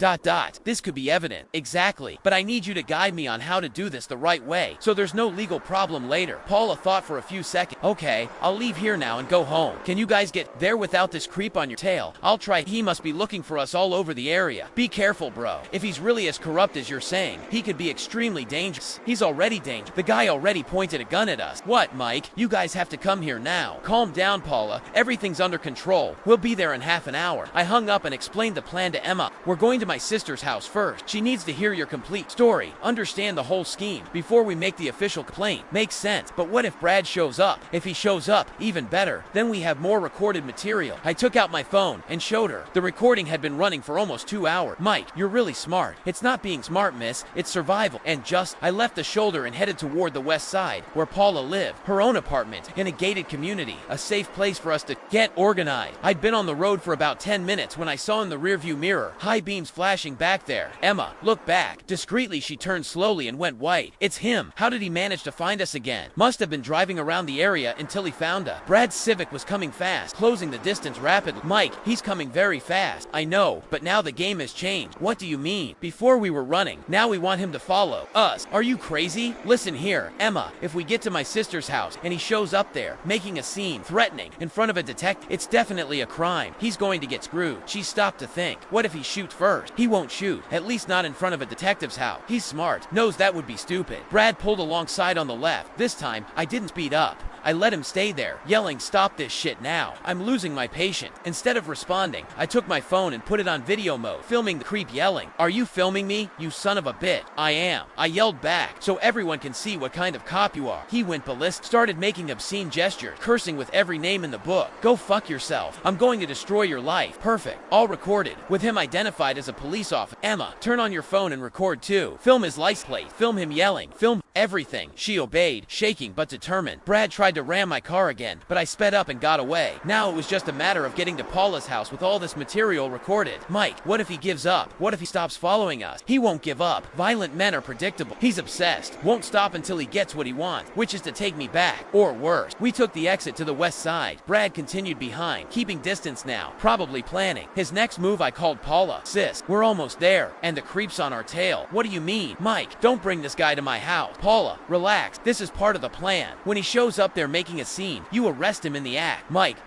this could be evident. Exactly. But I need you to guide me on how to do this the right way, so there's no legal problem later. Paula thought for a few seconds. Okay, I'll leave here now and go home. Can you guys get there without this creep on your tail? I'll try. He must be looking for us all over the area. Be careful, bro. If he's really as corrupt as you're saying, he could be extremely dangerous. He's already dangerous. The guy already pointed a gun at us. What, Mike? You guys have to come here now. Calm down, Paula. Everything's under control. We'll be there in half an hour. I hung up and explained the plan to Emma. We're going to my sister's house first. She needs to hear your complete story, understand the whole scheme, before we make the official complaint. Makes sense. But what if Brad shows up? If he shows up, even better. Then we have more recorded material. I took out my phone and showed her. The recording had been running for almost 2 hours. Mike, you're really smart. It's not being smart, miss. It's survival. And just, I left the shoulder and headed toward the west side, where Paula lived. Her own apartment, in a gated community. A safe place for us to get organized. I'd been on the road for about 10 minutes when I saw in the rearview mirror, high beams flashing back there. Emma, look back. Discreetly, she turned slowly and went white. It's him. How did he manage to find us again? Must have been driving around the area until he found us. Brad's Civic was coming fast, closing the distance rapidly. Mike, he's coming very fast. I know, but now the game has changed. What do you mean? Before we were running. Now we want him to follow us. Are you crazy? Listen here, Emma. If we get to my sister's house and he shows up there, making a scene, threatening, in front of a detective, it's definitely a crime. He's going to get screwed. She stopped to think. What if he shoots first? He won't shoot. At least not in front of a detective's house. He's smart. Knows that would be stupid. Brad pulled alongside on the left. This time, I didn't speed up. I let him stay there, yelling, "Stop this shit now." I'm losing my patience. Instead of responding, I took my phone and put it on video mode, filming the creep yelling, "Are you filming me, you son of a bitch?" I am. I yelled back, so everyone can see what kind of cop you are. He went ballistic, started making obscene gestures, cursing with every name in the book. "Go fuck yourself. I'm going to destroy your life." Perfect. All recorded, with him identified as a police officer. Emma, turn on your phone and record too. Film his license plate. Film him yelling. Film everything. She obeyed, shaking but determined. Brad tried to ram my car again, but I sped up and got away. Now it was just a matter of getting to Paula's house with all this material recorded. Mike, what if he gives up? What if he stops following us? He won't give up. Violent men are predictable. He's obsessed. Won't stop until he gets what he wants, which is to take me back. Or worse. We took the exit to the west side. Brad continued behind, keeping distance now, probably planning. His next move, I called Paula. "Sis, we're almost there, and the creep's on our tail." "What do you mean?" "Mike, don't bring this guy to my house." Paula, relax. This is part of the plan. When he shows up there making a scene, you arrest him in the act. Mike, ...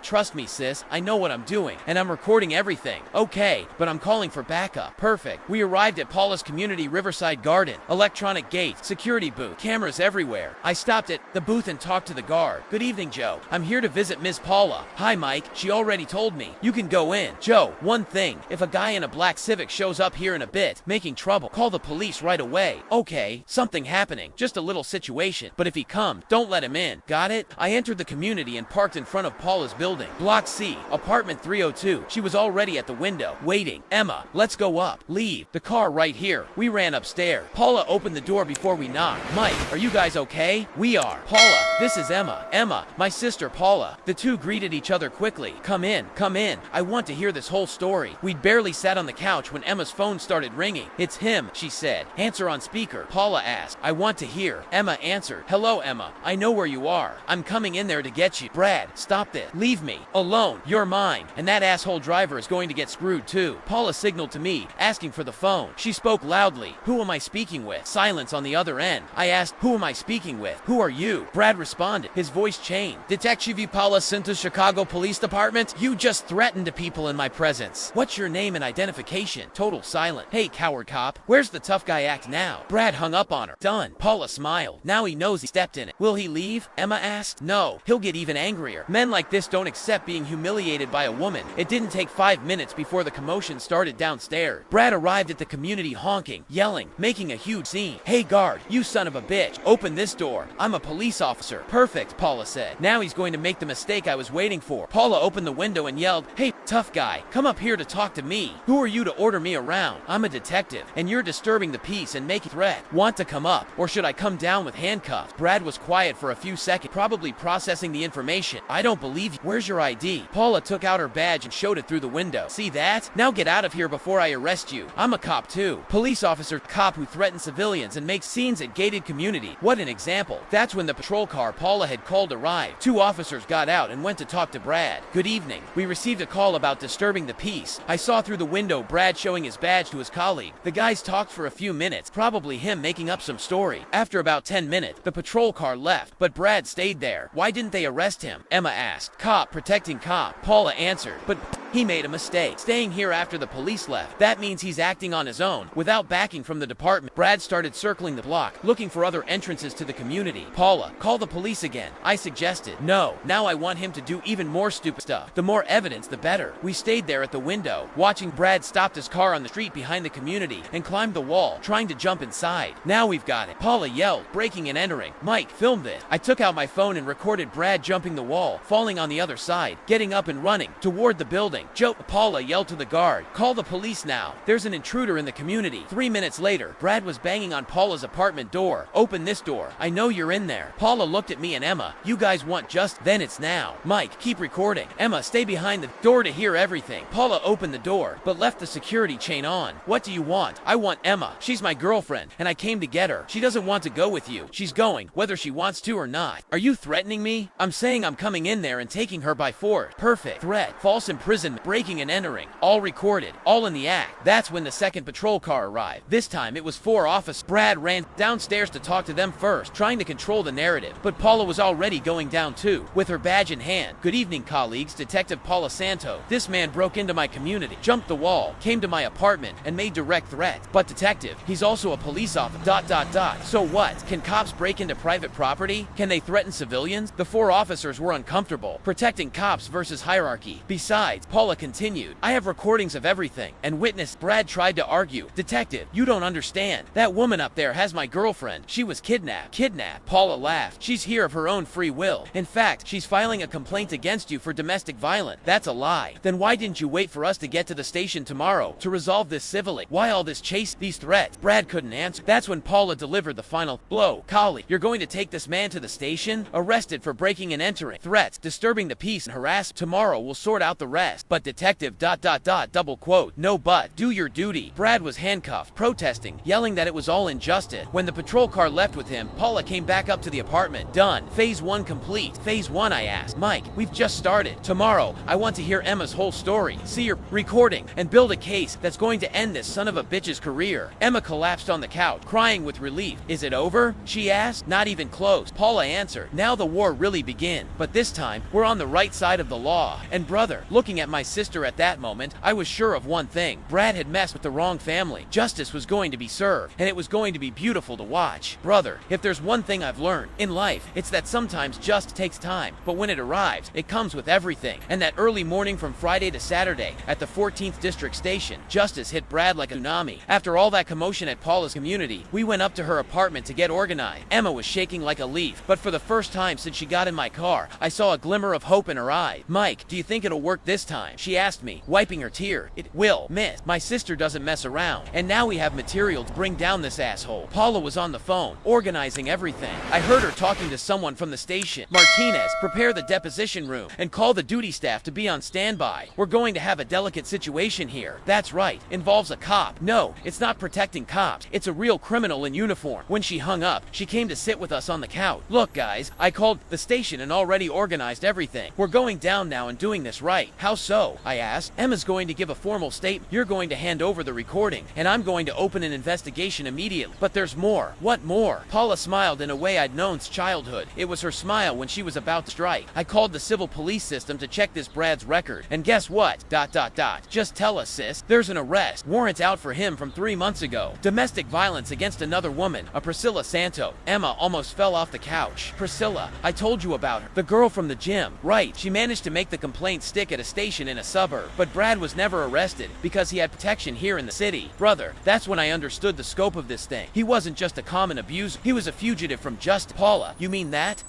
Trust me, sis. I know what I'm doing, and I'm recording everything. Okay, but I'm calling for backup. Perfect. We arrived at Paula's community Riverside Garden. Electronic gates, security booth, cameras everywhere. I stopped at the booth and talked to the guard. Good evening, Joe. I'm here to visit Miss Paula. Hi, Mike. She already told me. You can go in. Joe, one thing. If a guy in a black Civic shows up here in a bit, making trouble, call the police right away. Okay, something happening. Just a little situation. But if he comes, don't let him in. Got it? I entered the community and parked in front of Paula's building. Block C, apartment 302. She was already at the window, waiting. Emma, let's go up. Leave. The car right here. We ran upstairs. Paula opened the door before we knocked. Mike, are you guys okay? We are. Paula, this is Emma. Emma, my sister Paula. The two greeted each other quickly. Come in, come in. I want to hear this whole story. We'd barely sat on the couch when Emma's phone started ringing. It's him, she said. Answer on speaker. Paula asked. I want to hear. Emma answered. Hello, Emma. I know where you are. I'm coming in there to get you. Brad, stop this. Leave me alone. You're mine. And that asshole driver is going to get screwed too. Paula signaled to me, asking for the phone. She spoke loudly. Who am I speaking with? Silence on the other end. I asked, who am I speaking with? Who are you? Brad responded. His voice changed. Detective Paula Sinta, Chicago Police Department. You just threatened people in my presence. What's your name and identification? Total silent. Hey, coward cop. Where's the tough guy act now? Brad hung up on her. Done. Paula smiled. Now he knows he stepped in it. Will he leave? Emma asked. No. He'll get even angrier. Men like this don't accept being humiliated by a woman. It didn't take 5 minutes before the commotion started downstairs. Brad arrived at the community honking, yelling, making a huge scene. Hey guard, you son of a bitch. Open this door. I'm a police officer. Perfect, Paula said. Now he's going to make the mistake I was waiting for. Paula opened the window and yelled, hey, tough guy, come up here to talk to me. Who are you to order me around? I'm a detective, and you're disturbing the peace and making threat. Want to come up, or should I come down with handcuffs? Brad was quiet for a few seconds, probably processing the information. I don't believe you. Where's your ID? Paula took out her badge and showed it through the window. See that? Now get out of here before I arrest you. I'm a cop too. Police officer, cop who threatens civilians and makes scenes at gated community. What an example. That's when the patrol car Paula had called arrived. 2 officers got out and went to talk to Brad. Good evening. We received a call about disturbing the peace. I saw through the window Brad showing his badge to his colleague. The guys talked for a few minutes, probably him making up some story. After about 10 minutes, the patrol car left, but Brad stayed there. Why didn't they arrest him? Emma asked. Cop protecting cop. Paula answered. But he made a mistake, staying here after the police left. That means he's acting on his own, without backing from the department. Brad started circling the block, looking for other entrances to the community. Paula, call the police again. I suggested. No, now I want him to do even more stupid stuff. The more evidence, the better. We stayed there at the window, watching Brad stop his car on the street behind the community and climbed the wall, trying to jump inside. Now we've got it. Paula yelled, breaking and entering. Mike, film this. I took out my phone and recorded Brad jumping the wall, falling on the other side, getting up and running toward the building. Joe, Paula yelled to the guard, call the police now. There's an intruder in the community. 3 minutes later, Brad was banging on Paula's apartment door. Open this door. I know you're in there. Paula looked at me and Emma. You guys want just then it's now. Mike, keep recording. Emma, stay behind the door to hear everything. Paula opened the door, but left the security chain on. What do you want? I want Emma. She's my girlfriend, and I came to get her. She doesn't want to go with you. She's going, whether she wants to or not. Are you threatening me? I'm saying I'm coming in there and taking her by force. Perfect. Threat. False imprisonment. Breaking and entering. All recorded. All in the act. That's when the second patrol car arrived. This time it was 4 officers. Brad ran downstairs to talk to them first, trying to control the narrative. But Paula was already going down too, with her badge in hand. Good evening, colleagues. Detective Paula Santo. This man broke into my community, jumped the wall, came to my apartment, and made direct threats. But detective, he's also a police officer. ... So what? Can cops break into private property? Can they threaten civilians? The 4 officers were uncomfortable. Protecting cops versus hierarchy. Besides, Paula continued, I have recordings of everything, and witness. Brad tried to argue. Detective, you don't understand. That woman up there has my girlfriend. She was kidnapped. Kidnapped? Paula laughed. She's here of her own free will. In fact, she's filing a complaint against you for domestic violence. That's a lie. Then why didn't you wait for us to get to the station tomorrow to resolve this civilly? Why all this chase, these threats? Brad couldn't answer. That's when Paula delivered the final blow. Colleague, you're going to take this man to the station? Arrested for breaking and entering, threats, disturbing the peace, and harassment. Tomorrow we'll sort out the rest. But detective double quote, no but, do your duty. Brad was handcuffed, protesting, yelling that it was all injustice. When the patrol car left with him, Paula came back up to the apartment. Done. Phase 1 complete. Phase 1, I asked. Mike, we've just started. Tomorrow, I want to hear Emma's whole story, see her recording, and build a case that's going to end this son of a bitch's career. Emma collapsed on the couch, crying with relief. Is it over? She asked. Not even close. Paula answered. Now the war really begins. But this time, we're on the right side of the law. And brother, looking at my sister at that moment, I was sure of one thing. Brad had messed with the wrong family. Justice was going to be served, and it was going to be beautiful to watch. Brother, if there's one thing I've learned in life, it's that sometimes just takes time. But when it arrives, it comes with everything. And that early morning from Friday to Saturday, at the 14th District Station, justice hit Brad like a tsunami. After all that commotion at Paula's community, we went up to her apartment to get organized. Emma was shaking like a leaf, but for the first time since she got in my car, I saw a glimmer of hope in her eye. Mike, do you think it'll work this time? She asked me, wiping her tear. It will, miss. My sister doesn't mess around. And now we have material to bring down this asshole. Paula was on the phone, organizing everything. I heard her talking to someone from the station. Martinez, prepare the deposition room and call the duty staff to be on standby. We're going to have a delicate situation here. That's right, involves a cop. No, it's not protecting cops. It's a real criminal in uniform. When she hung up, she came to sit with us on the couch. Look, guys, I called the station and already organized everything. We're going down now and doing this right. How so? I asked. Emma's going to give a formal statement. You're going to hand over the recording, and I'm going to open an investigation immediately. But there's more. What more? Paula smiled in a way I'd known since childhood. It was her smile when she was about to strike. I called the civil police system to check this Brad's record. And guess what? Just tell us, sis. There's an arrest warrant out for him from 3 months ago. Domestic violence against another woman, a Priscilla Santo. Emma almost fell off the couch. Priscilla, I told you about her. The girl from the gym. Right, she managed to make the complaint stick at a station in a suburb. But Brad was never arrested because he had protection here in the city. Brother, that's when I understood the scope of this thing. He wasn't just a common abuser. He was a fugitive from justice. Paula, you mean that?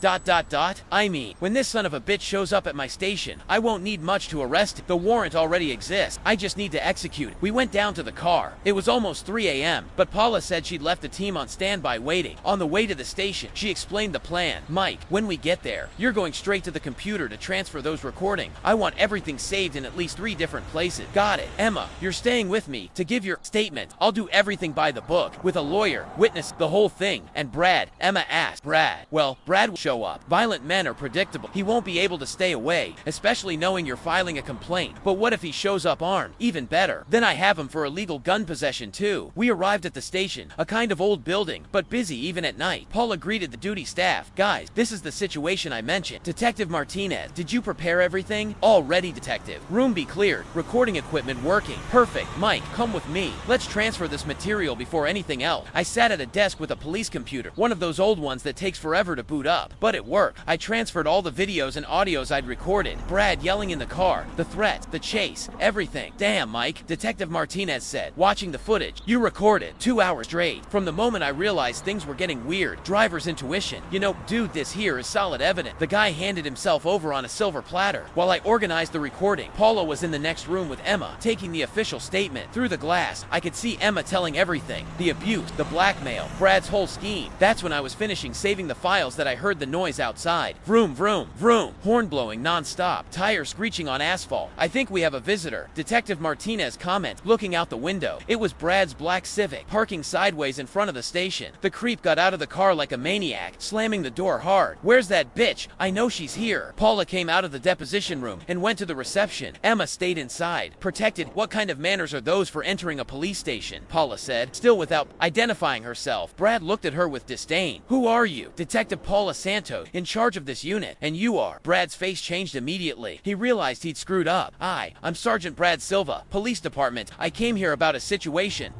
I mean, when this son of a bitch shows up at my station, I won't need much to arrest him. The warrant already exists. I just need to execute it. We went down to the car. It was almost 3 a.m., but Paula said she'd left the team on standby waiting. On the way to the station, she explained the plan. Mike, when we get there, you're going straight to the computer to transfer those recordings. I want everything saved in at least 3 different places. Got it. Emma, you're staying with me to give your statement. I'll do everything by the book, with a lawyer, witness the whole thing. And Brad, Emma asked. Brad, well, Brad will show up. Violent men are predictable. He won't be able to stay away, especially knowing you're filing a complaint. But what if he shows up armed? Even better. Then I have him for illegal gun possession too. We arrived at the station, a kind of old building, but busy even at night. Paula greeted the duty staff. Guys, this is the situation I mentioned. Detective Martinez, did you prepare everything? All ready, detective. Room be cleared. Recording equipment working. Perfect. Mike, come with me. Let's transfer this material before anything else. I sat at a desk with a police computer, one of those old ones that takes forever to boot up. But it worked. I transferred all the videos and audios I'd recorded. Brad yelling in the car, the threat, the chase, everything. Damn, Mike, Detective Martinez said, watching the footage. You recorded 2 hours straight. From the moment I realized things were getting weird, driver's intuition. You know, dude, this here is solid evidence. The guy handed himself over on a silver platter. While I organized the recording, Paula was in the next room with Emma, taking the official statement. Through the glass, I could see Emma telling everything. The abuse, the blackmail, Brad's whole scheme. That's when I was finishing saving the files that I heard the noise outside. Vroom, vroom, vroom. Horn blowing non-stop. Tires screeching on asphalt. I think we have a visitor. Detective Martinez commented, looking out the window. It was Brad's black Civic, parking sideways in front of the station. The creep got out of the car like a maniac, slamming the door hard. Where's that bitch? I know she's here. Paula came out of the deposition room and went to the reception. Emma stayed inside. Protected. What kind of manners are those for entering a police station? Paula said, still without identifying herself. Brad looked at her with disdain. Who are you? Detective Paula Santos, in charge of this unit. And you are. Brad's face changed immediately. He realized he'd screwed up. I'm Sergeant Brad Silva, police department. I came here about a situation.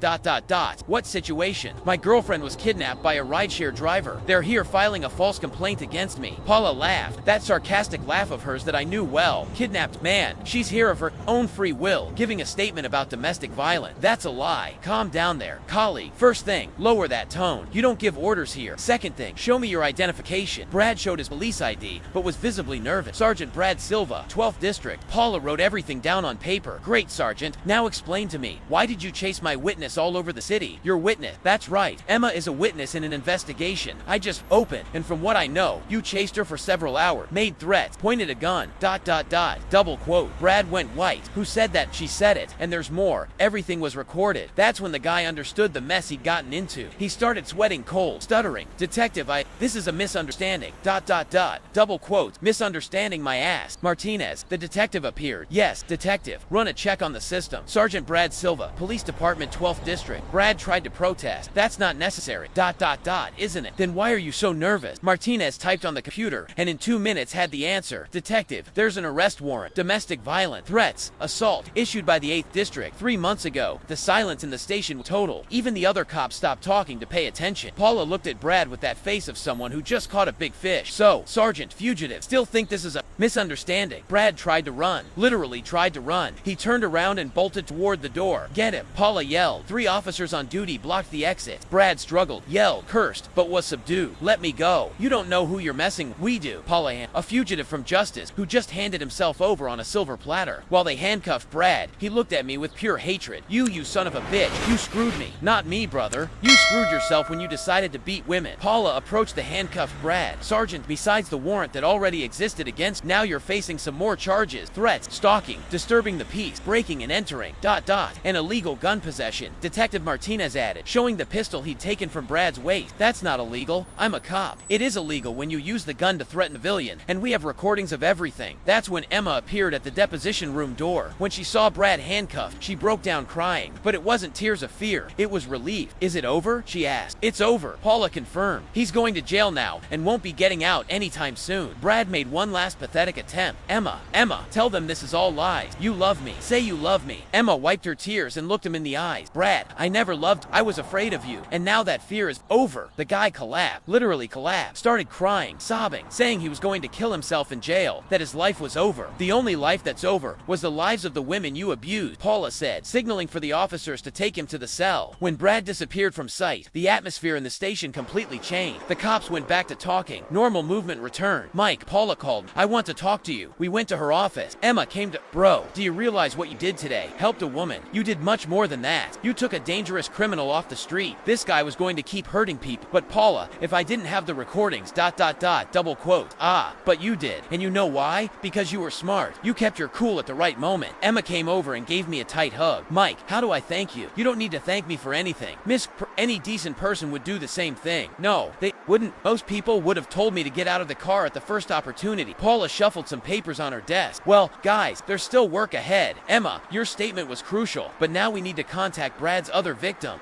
What situation? My girlfriend was kidnapped by a rideshare driver. They're here filing a false complaint against me. Paula laughed. That sarcastic laugh of hers that I knew well. Kidnapped man. She's here of her own free will, giving a statement about domestic violence. That's a lie. Calm down there. Colleague. First thing, lower that tone. You don't give orders here. Second thing, show me your identification. Brad showed his police ID, but was visibly nervous. Sergeant Brad Silva, 12th District. Paula wrote everything down on paper. Great, Sergeant. Now explain to me, why did you chase my witness all over the city? Your witness. That's right. Emma is a witness in an investigation. I just opened, and from what I know, you chased her for several hours, made threats, pointed a gun, double quote. explode. Brad went white. Who said that? She said it. And there's more. Everything was recorded. That's when the guy understood the mess he'd gotten into. He started sweating cold, stuttering. Detective, this is a misunderstanding. ... Double quote. Misunderstanding my ass. Martinez, the detective appeared. Yes, detective. Run a check on the system. Sergeant Brad Silva, Police Department 12th District. Brad tried to protest. That's not necessary. ... Isn't it? Then why are you so nervous? Martinez typed on the computer and in 2 minutes had the answer. Detective, there's an arrest warrant. Domestic violence, threats, assault, issued by the 8th District 3 months ago. The silence in the station was total. Even the other cops stopped talking to pay attention. Paula looked at Brad with that face of someone who just caught a big fish. So, Sergeant, fugitive, still think this is a misunderstanding? Brad tried to run. Literally tried to run. He turned around and bolted toward the door. Get him, Paula yelled. 3 officers on duty blocked the exit. Brad struggled, yelled, cursed, but was subdued. Let me go. You don't know who you're messing with. We do. Paula, a fugitive from justice, who just handed himself over on a silver platter. While they handcuffed Brad, he looked at me with pure hatred. You son of a bitch. You screwed me. Not me, brother. You screwed yourself when you decided to beat women. Paula approached the handcuffed Brad. Sergeant, besides the warrant that already existed against, now you're facing some more charges. Threats, stalking, disturbing the peace, breaking and entering, ... and illegal gun possession. Detective Martinez added, showing the pistol he'd taken from Brad's waist. That's not illegal. I'm a cop. It is illegal when you use the gun to threaten a civilian, and we have recordings of everything. That's when Emma appeared at the deposition room door. When she saw Brad handcuffed, she broke down crying. But it wasn't tears of fear. It was relief. Is it over? She asked. It's over, Paula confirmed. He's going to jail now and won't be getting out anytime soon. Brad made one last pathetic attempt. Emma, tell them this is all lies. You love me. Say you love me. Emma wiped her tears and looked him in the eyes. Brad, I never loved. I was afraid of you. And now that fear is over. The guy collapsed. Literally collapsed. Started crying, sobbing, saying he was going to kill himself in jail, that his life was over. The only life that's over was the lives of the women you abused, Paula said, signaling for the officers to take him to the cell. When Brad disappeared from sight, the atmosphere in the station completely changed. The cops went back to talking. Normal movement returned. Mike, Paula called. I want to talk to you. We went to her office. Emma came to. Bro, do you realize what you did today? Helped a woman. You did much more than that. You took a dangerous criminal off the street. This guy was going to keep hurting people. But Paula, if I didn't have the recordings, ... double quote. But you did. And you know why? Because you were smart. You kept your cool at the right moment. Emma came over and gave me a tight hug. Mike, how do I thank you? You don't need to thank me for anything. Any decent person would do the same thing. No, they wouldn't. Most people would have told me to get out of the car at the first opportunity. Paula shuffled some papers on her desk. Well, guys, there's still work ahead. Emma, your statement was crucial, but now we need to contact Brad's other victim.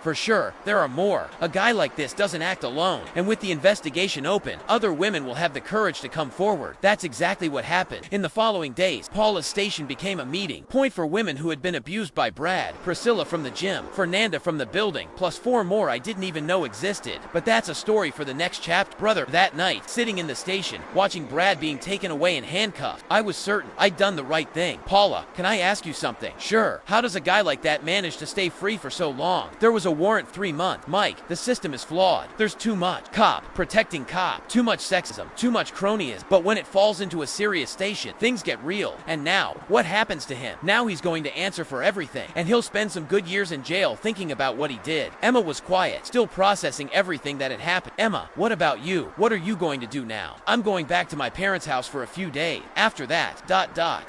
For sure, there are more. A guy like this doesn't act alone, and with the investigation open, other women will have the courage to come forward. That's exactly what happened. In the following days, Paula's station became a meeting point for women who had been abused by Brad. Priscilla from the gym, Fernanda from the building, plus 4 more I didn't even know existed. But that's a story for the next chapter. Brother, that night, sitting in the station, watching Brad being taken away and handcuffed, I was certain I'd done the right thing. Paula, can I ask you something? Sure. How does a guy like that manage to stay free for so long? There was a warrant 3 months. Mike, the system is flawed. There's too much cop protecting cop, too much sexism, too much cronyism. But when it falls into a serious station, things get real. And now, what happens to him? Now he's going to answer for everything, and he'll spend some good years in jail thinking about what he did. Emma was quiet, still processing everything that had happened. Emma, what about you? What are you going to do now? I'm going back to my parents' house for a few days. After that, ...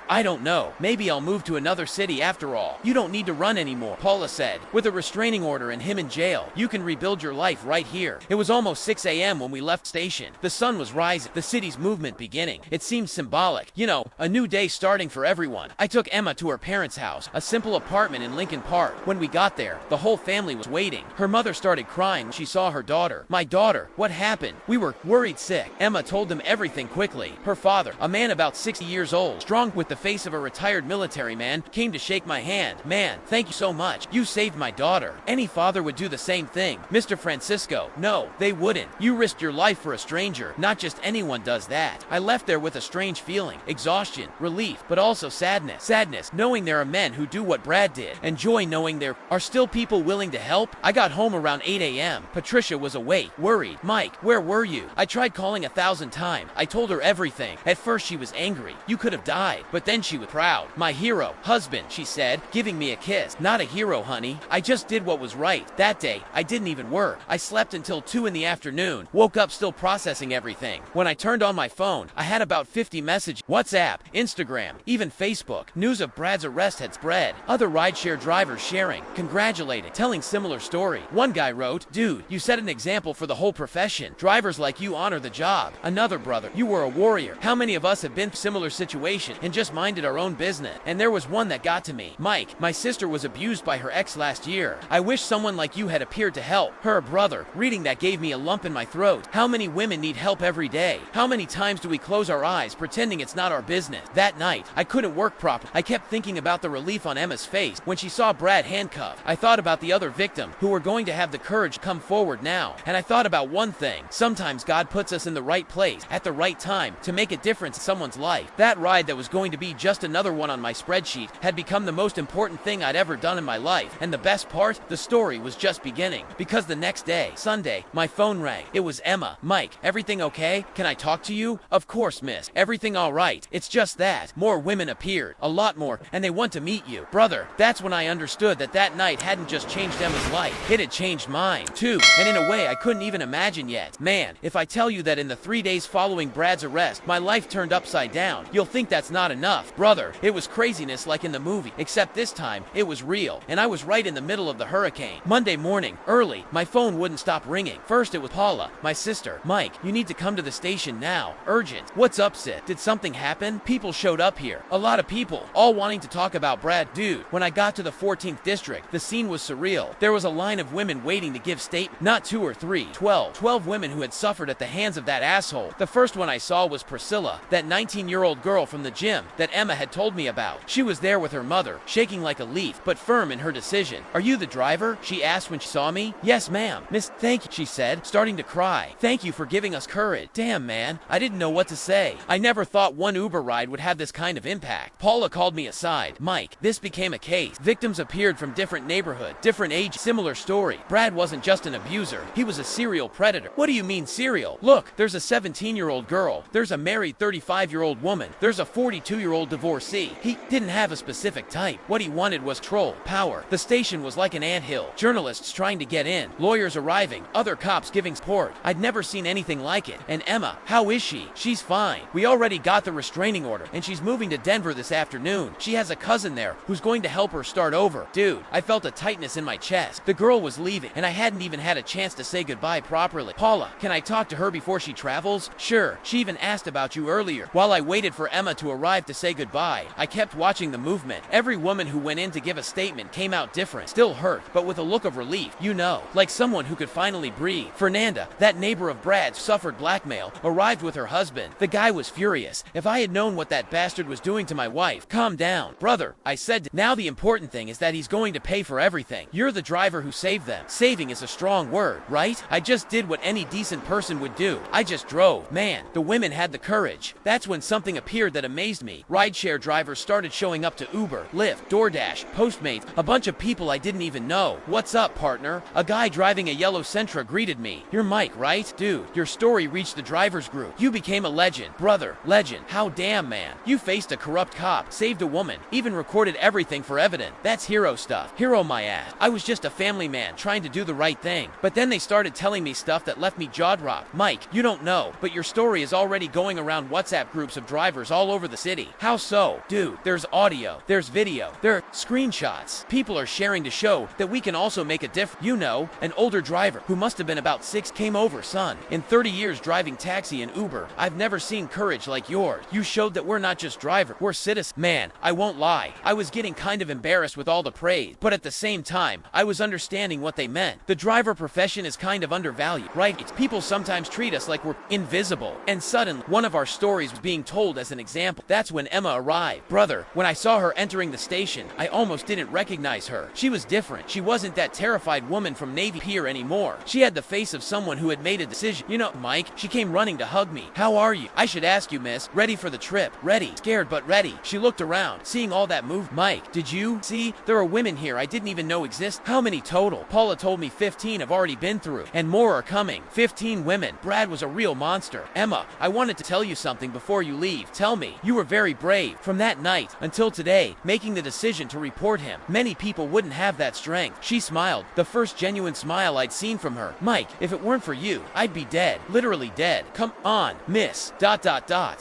I don't know. Maybe I'll move to another city after all. You don't need to run anymore, Paula said. With a restraining order and him in jail, you can rebuild your life right here. It was almost 6 a.m. when we left station. The sun was rising, the city's movement beginning. It seemed symbolic. You know, a new day starting for everyone. I took Emma to her parents' house, a simple apartment in Lincoln Park. When we got there, the whole family was waiting. Her mother started crying when she saw her daughter. My daughter, what happened? We were worried sick. Emma told them everything quickly. Her father, a man about 60 years old, strong with the face of a retired military man, came to shake my hand. Man, thank you so much. You saved my daughter. Any father would do the same thing. Mr. Francisco, no, they wouldn't. You risked your life for a stranger. Not just anyone does that. I left there with a strange feeling. Exhaustion, relief, but also sadness. Sadness, knowing there are men who do what Brad did, and joy knowing there are still people willing to help. I got home around 8 a.m. Patricia was awake, worried. Mike, where were you? I tried calling 1,000 times. I told her everything. At first she was angry. You could have died. But then she was proud. My hero, husband, she said, giving me a kiss. Not a hero, honey. I just did what was right. That day, I didn't even work. I slept until 2 in the afternoon. Woke up still processing everything. When I turned on my phone, I had about 50 messages. WhatsApp, Instagram, even Facebook. News of Brad's arrest had spread. Other rideshare drivers sharing, congratulating, telling similar story. One guy wrote, "Dude, you set an example for the whole profession. Drivers like you honor the job." Another brother, "You were a warrior." How many of us have been in similar situation and just minded our own business? And there was one that got to me. "Mike, my sister was abused by her ex last year. I wish someone like you had appeared to help her." Brother, reading that gave me a lump in my throat. How many women need help every day? How many times do we close our eyes pretending it's not our business? That night, I couldn't work properly. I kept thinking about the relief on Emma's face when she saw Brad handcuffed. I thought about the other victim who were going to have the courage to come forward now. And I thought about one thing. Sometimes God puts us in the right place at the right time to make a difference in someone's life. That ride that was going to be just another one on my spreadsheet had become the most important thing I'd ever done in my life. And the best part, the story was just beginning. Because the next day, Sunday, my phone rang. It was Emma. "Mike, everything okay? Can I talk to you?" "Of course, miss. Everything all right. It's just that more women appeared. A lot more. And they want to meet you." Brother, that's when I understood that that night hadn't just changed Emma's life. It had changed mine, too. And in a way I couldn't even imagine yet. Man, if I tell you that in the 3 days following Brad's arrest, my life turned upside down, you'll think that's not enough. Brother, it was craziness like in the movie, except this time, it was real. And I was right in the middle of the hurricane. Monday morning, early, my phone wouldn't stop ringing. First it was Paula, my sister. "Mike, you need to come to the station now. Urgent." "What's up, sis? Did something happen?" People showed up here. A lot of people, all wanting to talk about Brad. Dude, when I got to the 14th district, the scene was surreal. There was a line of women waiting to give statements. Not 2 or 3, 12 women who had suffered at the hands of that asshole. The first one I saw was Priscilla, that 19-year-old girl from the gym that Emma had told me about. She was there with her mother, shaking like a leaf, but firm in her decision. "Are you the driver?" she asked when she saw me. "Yes, ma'am." "Miss, thank you," she said, starting to cry. "Thank you for giving us courage." Damn, man, I didn't know what to say. I never thought one Uber ride would have this kind of impact. Paula called me aside. "Mike, this became a case. Victims appeared from different neighborhoods, different ages, similar story. Brad wasn't just an abuser, he was a serial predator." "What do you mean serial?" "Look, there's a 17-year-old girl, there's a married 35-year-old woman, there's a 42-year-old divorcee. He didn't have a specific type. What he wanted was control, power." The station was like an anthill. Journalists trying to get in, lawyers arriving, other cops giving support. I'd never seen anything like it. "And Emma, how is she?" "She's fine. We already got the restraining order, and she's moving to Denver this afternoon. She has a cousin there who's going to help her start over." Dude, I felt a tightness in my chest. The girl was leaving, and I hadn't even had a chance to say goodbye properly. "Paula, can I talk to her before she travels?" "Sure. She even asked about you earlier." While I waited for Emma to arrive to say goodbye, I kept watching the movement. Every woman who went in to give a statement came out different, still hurt, but with a look of relief, you know, like someone who could finally breathe. Fernanda, that neighbor of Brad's, suffered blackmail, arrived with her husband. The guy was furious. If I had known what that bastard was doing to my wife. "Calm down, brother," I said. "Now the important thing is that he's going to pay for everything. You're the driver who saved them." Saving is a strong word, right? I just did what any decent person would do. I just drove. Man, the women had the courage. That's when something appeared that amazed me. Rideshare drivers started showing up to Uber, Lyft, DoorDash, Postmates, a bunch of people I didn't even know. "What's up, partner?" A guy driving a yellow Sentra greeted me. "You're Mike, right?" "Dude, your story reached the drivers group. You became a legend." "Brother, legend. How damn, man. You faced a corrupt cop, saved a woman, even recorded everything for evidence. That's hero stuff." Hero my ass. I was just a family man trying to do the right thing. But then they started telling me stuff that left me jaw-dropped. "Mike, you don't know, but your story is already going around WhatsApp groups of drivers all over the city." "How so?" "Dude, there's audio, there's video, there are screenshots. People are sharing to show that we can also make a difference." You know, an older driver who must have been about 6 came over. "Son, in 30 years driving taxi and Uber, I've never seen courage like yours. You showed that we're not just drivers, we're citizens." Man, I won't lie. I was getting kind of embarrassed with all the praise, but at the same time, I was understanding what they meant. The driver profession is kind of undervalued, right? People sometimes treat us like we're invisible. And suddenly, one of our stories was being told as an example. That's when Emma arrived. Brother, when I saw her entering the station, I almost didn't recognize her. She was different. She wasn't that terrified woman from Navy Pier anymore. She had the face of someone who had made a decision. "You know, Mike," she came running to hug me. "How are you? I should ask you, miss. Ready for the trip?" "Ready." "Scared but ready." She looked around, seeing all that move. "Mike, did you see? There are women here I didn't even know exist." "How many total?" Paula told me 15 have already been through, and more are coming. 15 women. Brad was a real monster. "Emma, I wanted to tell you something before you leave." "Tell me." "You were very brave. From that night until today, making the decision to report him. Many people wouldn't have that strength." She smiled, the first genuine smile I'd seen from her. "Mike, if it weren't for you, I'd be dead. Literally dead." "Come on, miss. ...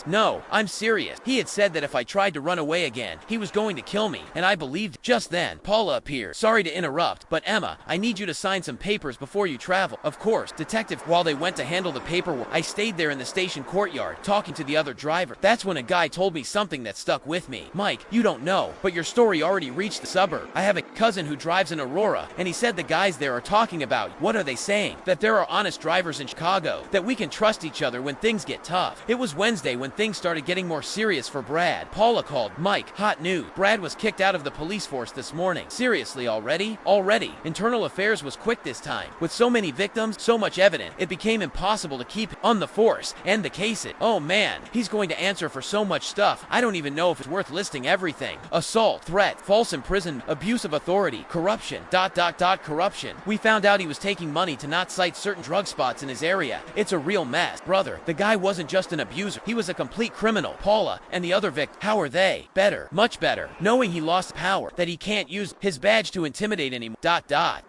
No, I'm serious. serious. He had said that if I tried to run away again, he was going to kill me, and I believed. Just then, Paula appeared. Sorry to interrupt, but Emma, I need you to sign some papers before you travel. Of course, detective. While they went to handle the paperwork, I stayed there in the station courtyard, talking to the other driver. That's when a guy told me something that stuck with me. Mike, you don't know, but your story already reached the suburb. I have a cousin who drives in Aurora, and he said the guys there are talking about you. What are they saying? That there are honest drivers in Chicago, that we can trust each other when things get tough. It was Wednesday when things started getting more serious for Brad. Paula called. Mike, hot news. Brad was kicked out of the police force this morning. Seriously, already? Already. Internal Affairs was quick this time. With so many victims, so much evidence, it became impossible to keep on the force and the case it. Oh man, he's going to answer for so much stuff. I don't even know if it's worth listing everything. Assault, threat, false imprisonment, abuse of authority, corruption, corruption. We found out he was taking money to not cite certain drug spots in his area. It's a real mess. Brother, the guy wasn't just an abuser. He was a complete criminal. Paula and the other victim, how are they? Better, much better. Knowing he lost power, that he can't use his badge to intimidate anymore.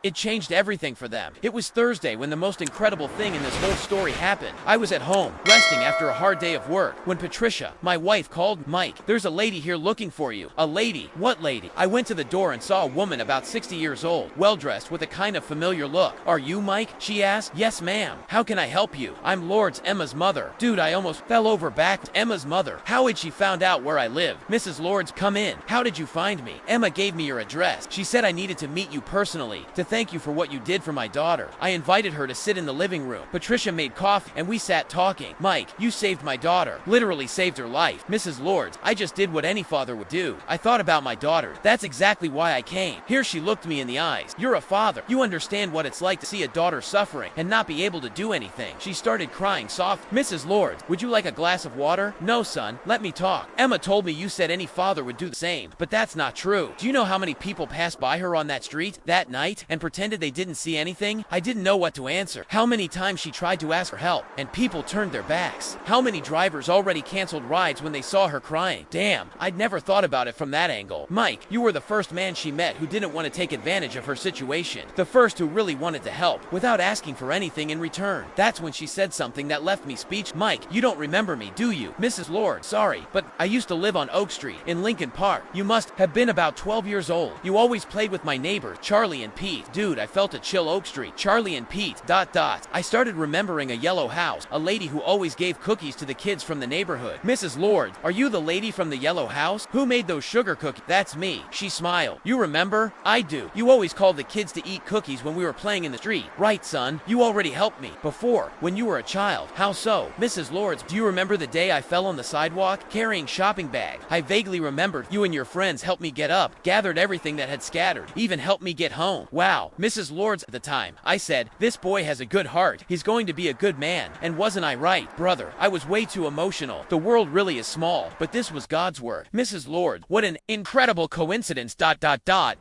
It changed everything for them. It was Thursday when the most incredible thing in this whole story happened. I was at home, resting after a hard day of work, when Patricia, my wife, called. Mike, there's a lady here looking for you. A lady? What lady? I went to the door and saw a woman about 60 years old, well-dressed with a kind of familiar look. Are you Mike? She asked. Yes, ma'am. How can I help you? I'm Lord's Emma's mother. Dude, I almost fell over back. Emma's mother. How had she found out where I live? Mrs. Lords, come in. How did you find me? Emma gave me your address. She said I needed to meet you personally, to thank you for what you did for my daughter. I invited her to sit in the living room. Patricia made coffee, and we sat talking. Mike, you saved my daughter. Literally saved her life. Mrs. Lords, I just did what any father would do. I thought about my daughter. That's exactly why I came. Here she looked me in the eyes. You're a father. You understand what it's like to see a daughter suffering and not be able to do anything. She started crying soft. Mrs. Lords, would you like a glass of water? No, son. Let me talk. Emma told me you said any father would do the same, but that's not true. Do you know how many people passed by her on that street that night and pretended they didn't see anything? I didn't know what to answer. How many times she tried to ask for help and people turned their backs? How many drivers already canceled rides when they saw her crying? Damn, I'd never thought about it from that angle. Mike, you were the first man she met who didn't want to take advantage of her situation. The first who really wanted to help without asking for anything in return. That's when she said something that left me speechless. Mike, you don't remember me, do you? Mrs. Lord, sorry, but I used to live on Oak Street in Lincoln Park. You must have been about 12 years old. You always played with my neighbors, Charlie and Pete. Dude, I felt a chill. Oak Street, Charlie and Pete, I started remembering a yellow house, a lady who always gave cookies to the kids from the neighborhood. Mrs. Lord, are you the lady from the yellow house? Who made those sugar cookies? That's me. She smiled. You remember? I do. You always called the kids to eat cookies when we were playing in the street. Right, son. You already helped me before, when you were a child. How so? Mrs. Lords, do you remember the day I fell on the sidewalk, carrying shopping bag? I vaguely remembered you and your friends helped me get up, gathered everything that had scattered, even helped me get home. Wow. Mrs. Lords, at the time, I said, this boy has a good heart. He's going to be a good man. And wasn't I right? Brother, I was way too emotional. The world really is small, but this was God's work. Mrs. Lord, what an incredible coincidence.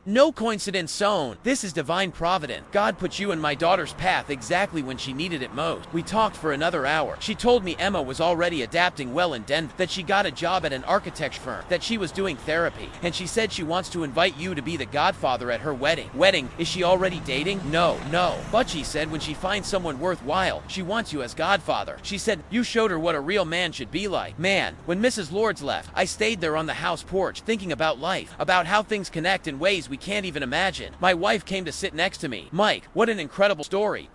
No coincidence zone. This is divine providence. God put you in my daughter's path exactly when she needed it most. We talked for another hour. She told me Emma was already adapting well in Denver, that she got a job at an architecture firm, that she was doing therapy, and she said she wants to invite you to be the godfather at her wedding. Wedding? Is she already dating? No. But she said when she finds someone worthwhile, she wants you as godfather. She said you showed her what a real man should be like. Man, when Mrs. Lords left, I stayed there on the house porch thinking about life, about how things connect in ways we can't even imagine. My wife came to sit next to me. Mike, what an incredible story.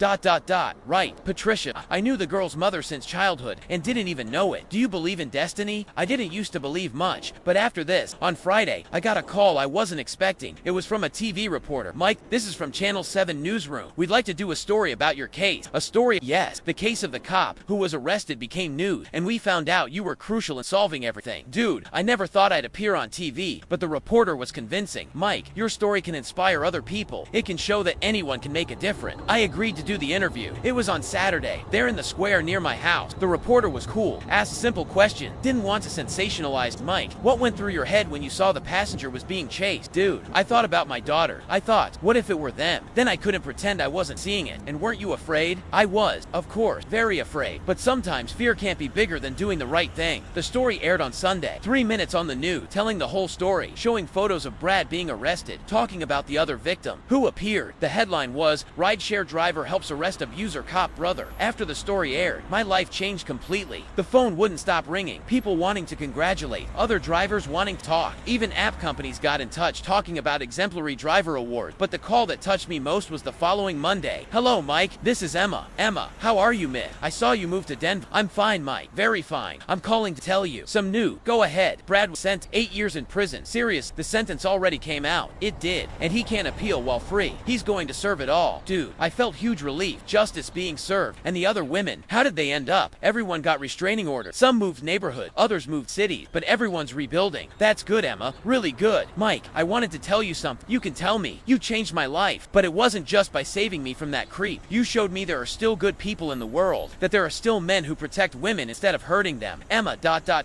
Right, Patricia, I knew the girl's mother since childhood and didn't even know it. Do you believe in destiny? I didn't used to believe much, but after this, on Friday, I got a call I wasn't expecting. It was from a TV reporter. Mike, this is from Channel 7 Newsroom. We'd like to do a story about your case. A story? Yes, the case of the cop who was arrested became news, and we found out you were crucial in solving everything. Dude, I never thought I'd appear on TV, but the reporter was convincing. Mike, your story can inspire other people. It can show that anyone can make a difference. I agreed to do the interview. It was on Saturday, there in the square near my house. The reporter was cool, asked simple questions, didn't want to sensationalize. Mike, what went through your head when you saw the passenger was being chased? Dude, I thought about my daughter. I thought, what if it were them? Then I couldn't pretend I wasn't seeing it. And weren't you afraid? I was, of course, very afraid. But sometimes fear can't be bigger than doing the right thing. The story aired on Sunday. 3 minutes on the news, telling the whole story, showing photos of Brad being arrested, talking about the other victim, who appeared. The headline was, Rideshare Driver Helps Arrest Abuser Cop Brother. After the story aired, my life changed completely. The phone wouldn't stop ringing. People people wanting to congratulate, other drivers wanting to talk. Even app companies got in touch talking about exemplary driver award. But the call that touched me most was the following Monday. Hello, Mike. This is Emma. Emma, how are you, Mitt? I saw you moved to Denver. I'm fine, Mike. Very fine. I'm calling to tell you some news. Go ahead. Brad was sent 8 years in prison. Serious, the sentence already came out. It did. And he can't appeal while free. He's going to serve it all. Dude, I felt huge relief. Justice being served. And the other women, how did they end up? Everyone got restraining orders. Some moved neighborhood, others moved cities, but everyone's rebuilding. That's good, Emma. Really good. Mike, I wanted to tell you something. You can tell me. You changed my life. But it wasn't just by saving me from that creep. You showed me there are still good people in the world. That there are still men who protect women instead of hurting them. Emma,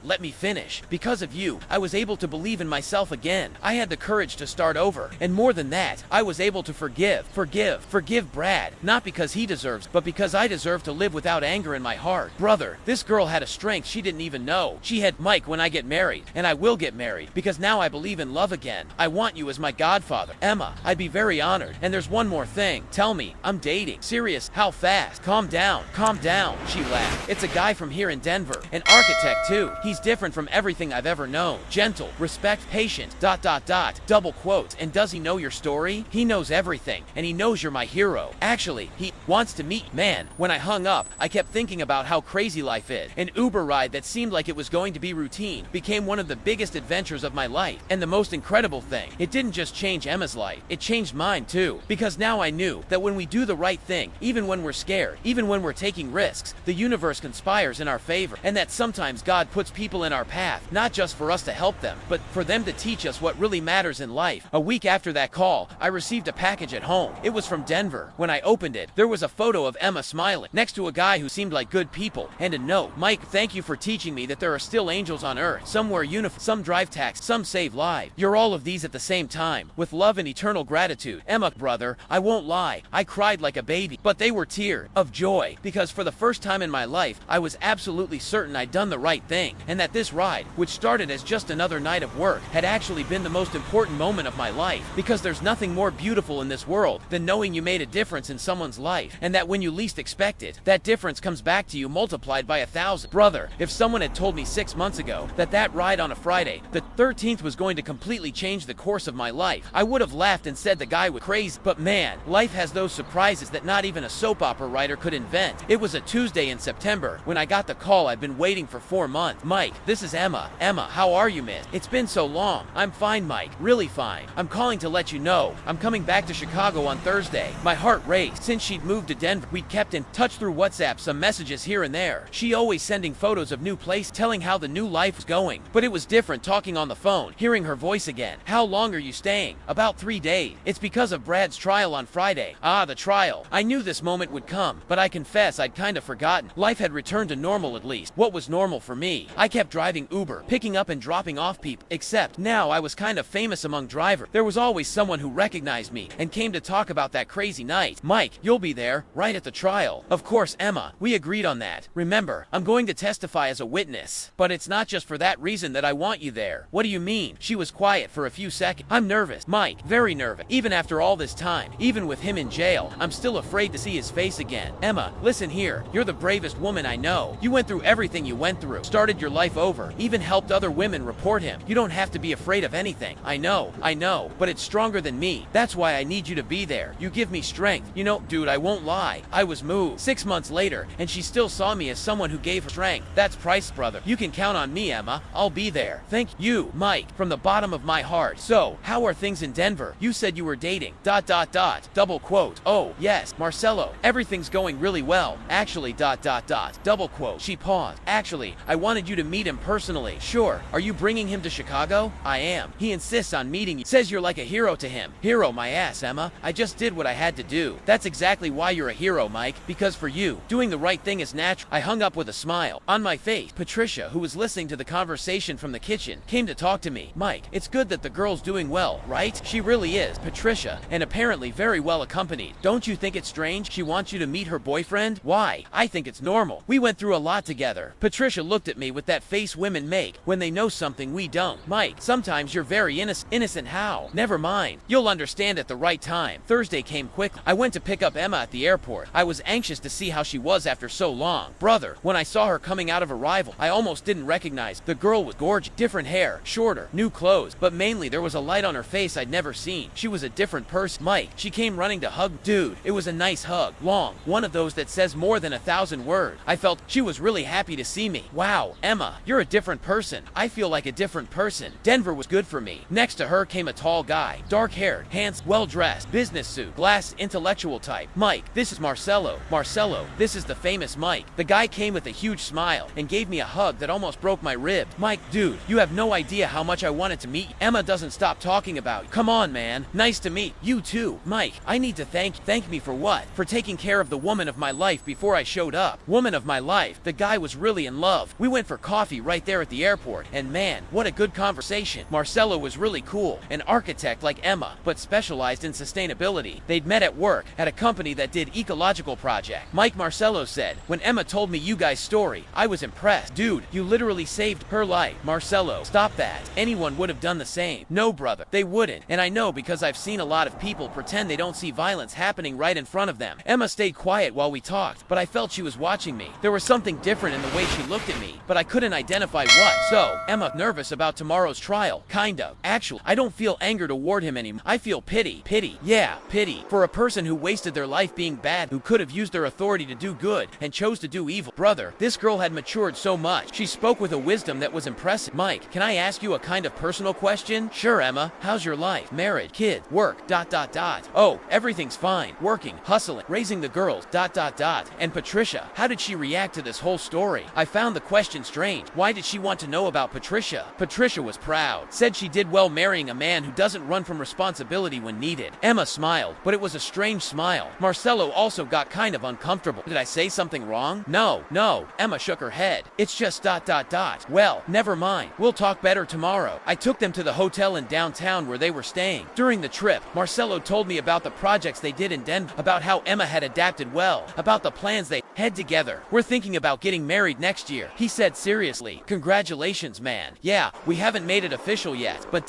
let me finish. Because of you, I was able to believe in myself again. I had the courage to start over. And more than that, I was able to forgive Brad. Not because he deserves, but because I deserve to live without anger in my heart. Brother, this girl had a strength she didn't even know. She had Mike when I get married, and I will get married, because now I believe in love again. I want you as my godfather. Emma, I'd be very honored. And there's one more thing. Tell me, I'm dating. Serious, how fast? Calm down, she laughed. It's a guy from here in Denver. An architect too. He's different from everything I've ever known. Gentle, respect, patient, double quotes. And does he know your story? He knows everything, and he knows you're my hero. Actually, he wants to meet. Man, when I hung up, I kept thinking about how crazy life is. An Uber ride that seemed like it was going to be routine became one of the biggest adventures of my life. And the most incredible thing, it didn't just change Emma's life, it changed mine too. Because now I knew that when we do the right thing, even when we're scared, even when we're taking risks, the universe conspires in our favor. And that sometimes God puts people in our path, not just for us to help them, but for them to teach us what really matters in life. A week after that call, I received a package at home. It was from Denver. When I opened it, there was a photo of Emma smiling, next to a guy who seemed like good people, and a note. Mike, thank you for teaching me that there are still angels on earth. Some wear uniforms, some drive taxis, some save lives. You're all of these at the same time, with love and eternal gratitude. Emma, brother, I won't lie, I cried like a baby, but they were tears of joy, because for the first time in my life, I was absolutely certain I'd done the right thing, and that this ride, which started as just another night of work, had actually been the most important moment of my life, because there's nothing more beautiful in this world than knowing you made a difference in someone's life, and that when you least expect it, that difference comes back to you multiplied by 1,000. Brother, if someone had told me 6 months ago that ride on a Friday, the 13th, was going to completely change the course of my life, I would have laughed and said the guy was crazy. But man, life has those surprises that not even a soap opera writer could invent. It was a Tuesday in September when I got the call I've been waiting for 4 months. Mike, this is Emma. Emma, how are you, miss? It's been so long. I'm fine, Mike. Really fine. I'm calling to let you know I'm coming back to Chicago on Thursday. My heart raced. Since she'd moved to Denver, we'd kept in touch through WhatsApp, some messages here and there. She always sending photos of new place, telling how the new life was going. But it was different talking on the phone, hearing her voice again. How long are you staying? About 3 days. It's because of Brad's trial on Friday. Ah, the trial. I knew this moment would come, but I confess I'd kind of forgotten. Life had returned to normal, at least. What was normal for me? I kept driving Uber, picking up and dropping off people. Except now I was kind of famous among drivers. There was always someone who recognized me and came to talk about that crazy night. Mike, you'll be there, right at the trial. Of course, Emma. We agreed on that. Remember, I'm going to testify as a witness. But it's not just for that reason that I want you there. What do you mean? She was quiet for a few seconds. I'm nervous, Mike. Very nervous. Even after all this time, even with him in jail, I'm still afraid to see his face again. Emma, listen here. You're the bravest woman I know. You went through everything you went through. Started your life over. Even helped other women report him. You don't have to be afraid of anything. I know, but it's stronger than me. That's why I need you to be there. You give me strength. You know, dude, I won't lie. I was moved. 6 months later, and she still saw me as someone who gave her strength. That's priceless, brother. You can count on me, Emma. I'll be there. Thank you, Mike, from the bottom of my heart. So, how are things in Denver? You said you were dating. ... Double quote. Oh, yes, Marcelo. Everything's going really well. Actually ... Double quote. She paused. Actually, I wanted you to meet him personally. Sure. Are you bringing him to Chicago? I am. He insists on meeting you. Says you're like a hero to him. Hero my ass, Emma. I just did what I had to do. That's exactly why you're a hero, Mike. Because for you, doing the right thing is natural. I hung up with a smile on my face. Patricia, who was listening to the conversation from the kitchen, came to talk to me. Mike, it's good that the girl's doing well, right? She really is, Patricia, and apparently very well accompanied. Don't you think it's strange she wants you to meet her boyfriend? Why? I think it's normal. We went through a lot together. Patricia looked at me with that face women make when they know something we don't. Mike, sometimes you're very innocent. Innocent how? Never mind. You'll understand at the right time. Thursday came quickly. I went to pick up Emma at the airport. I was anxious to see how she was after so long. Brother, when I saw her coming out of arrival, I almost didn't recognize. The girl was gorgeous. Different hair, shorter, new clothes, but mainly there was a light on her face I'd never seen. She was a different person. Mike, she came running to hug. Dude, it was a nice hug. Long. One of those that says more than 1,000 words. I felt she was really happy to see me. Wow, Emma, you're a different person. I feel like a different person. Denver was good for me. Next to her came a tall guy. Dark-haired, handsome, well-dressed, business suit, glass, intellectual type. Mike, this is Marcelo. Marcelo, this is the famous Mike. The guy came with a huge smile and gave me a hug that almost broke my ribs. Mike, dude, you have no idea how much I wanted to meet you. Emma doesn't stop talking about you. Come on, man. Nice to meet you too. Mike, I need to thank me for what? For taking care of the woman of my life before I showed up. Woman of my life. The guy was really in love. We went for coffee right there at the airport, and man, what a good conversation. Marcelo was really cool. An architect like Emma, but specialized in sustainability. They'd met at work at a company that did ecological project. Mike, Marcelo said, when Emma told me you guys' story, I was impressed. Dude, you literally saved her life. Marcelo, stop that. Anyone would have done the same. No, brother, they wouldn't. And I know because I've seen a lot of people pretend they don't see violence happening right in front of them. Emma stayed quiet while we talked, but I felt she was watching me. There was something different in the way she looked at me, but I couldn't identify what. So, Emma, nervous about tomorrow's trial? Kind of. Actually, I don't feel anger toward him anymore. I feel pity. Pity. Yeah, pity. For a person who wasted their life being bad, who could have used their authority to do good, and chose to do evil. Brother, this girl had matured so much. She spoke with a wisdom that was impressive. Mike, can I ask you a kind of personal question? Sure, Emma. How's your life? Marriage, kid, work, ... Oh, everything's fine. Working, hustling, raising the girls, ... And Patricia, how did she react to this whole story? I found the question strange. Why did she want to know about Patricia? Patricia was proud. Said she did well marrying a man who doesn't run from responsibility when needed. Emma smiled, but it was a strange smile. Marcelo also got kind of uncomfortable. Did I say something wrong? No. Emma shook her head. It's just ... Well, never mind. We'll talk better tomorrow. I took them to the hotel in downtown where they were staying. During the trip, Marcelo told me about the projects they did in Denver, about how Emma had adapted well, about the plans they had together. We're thinking about getting married next year. He said seriously. Congratulations, man. Yeah, we haven't made it official yet, but ...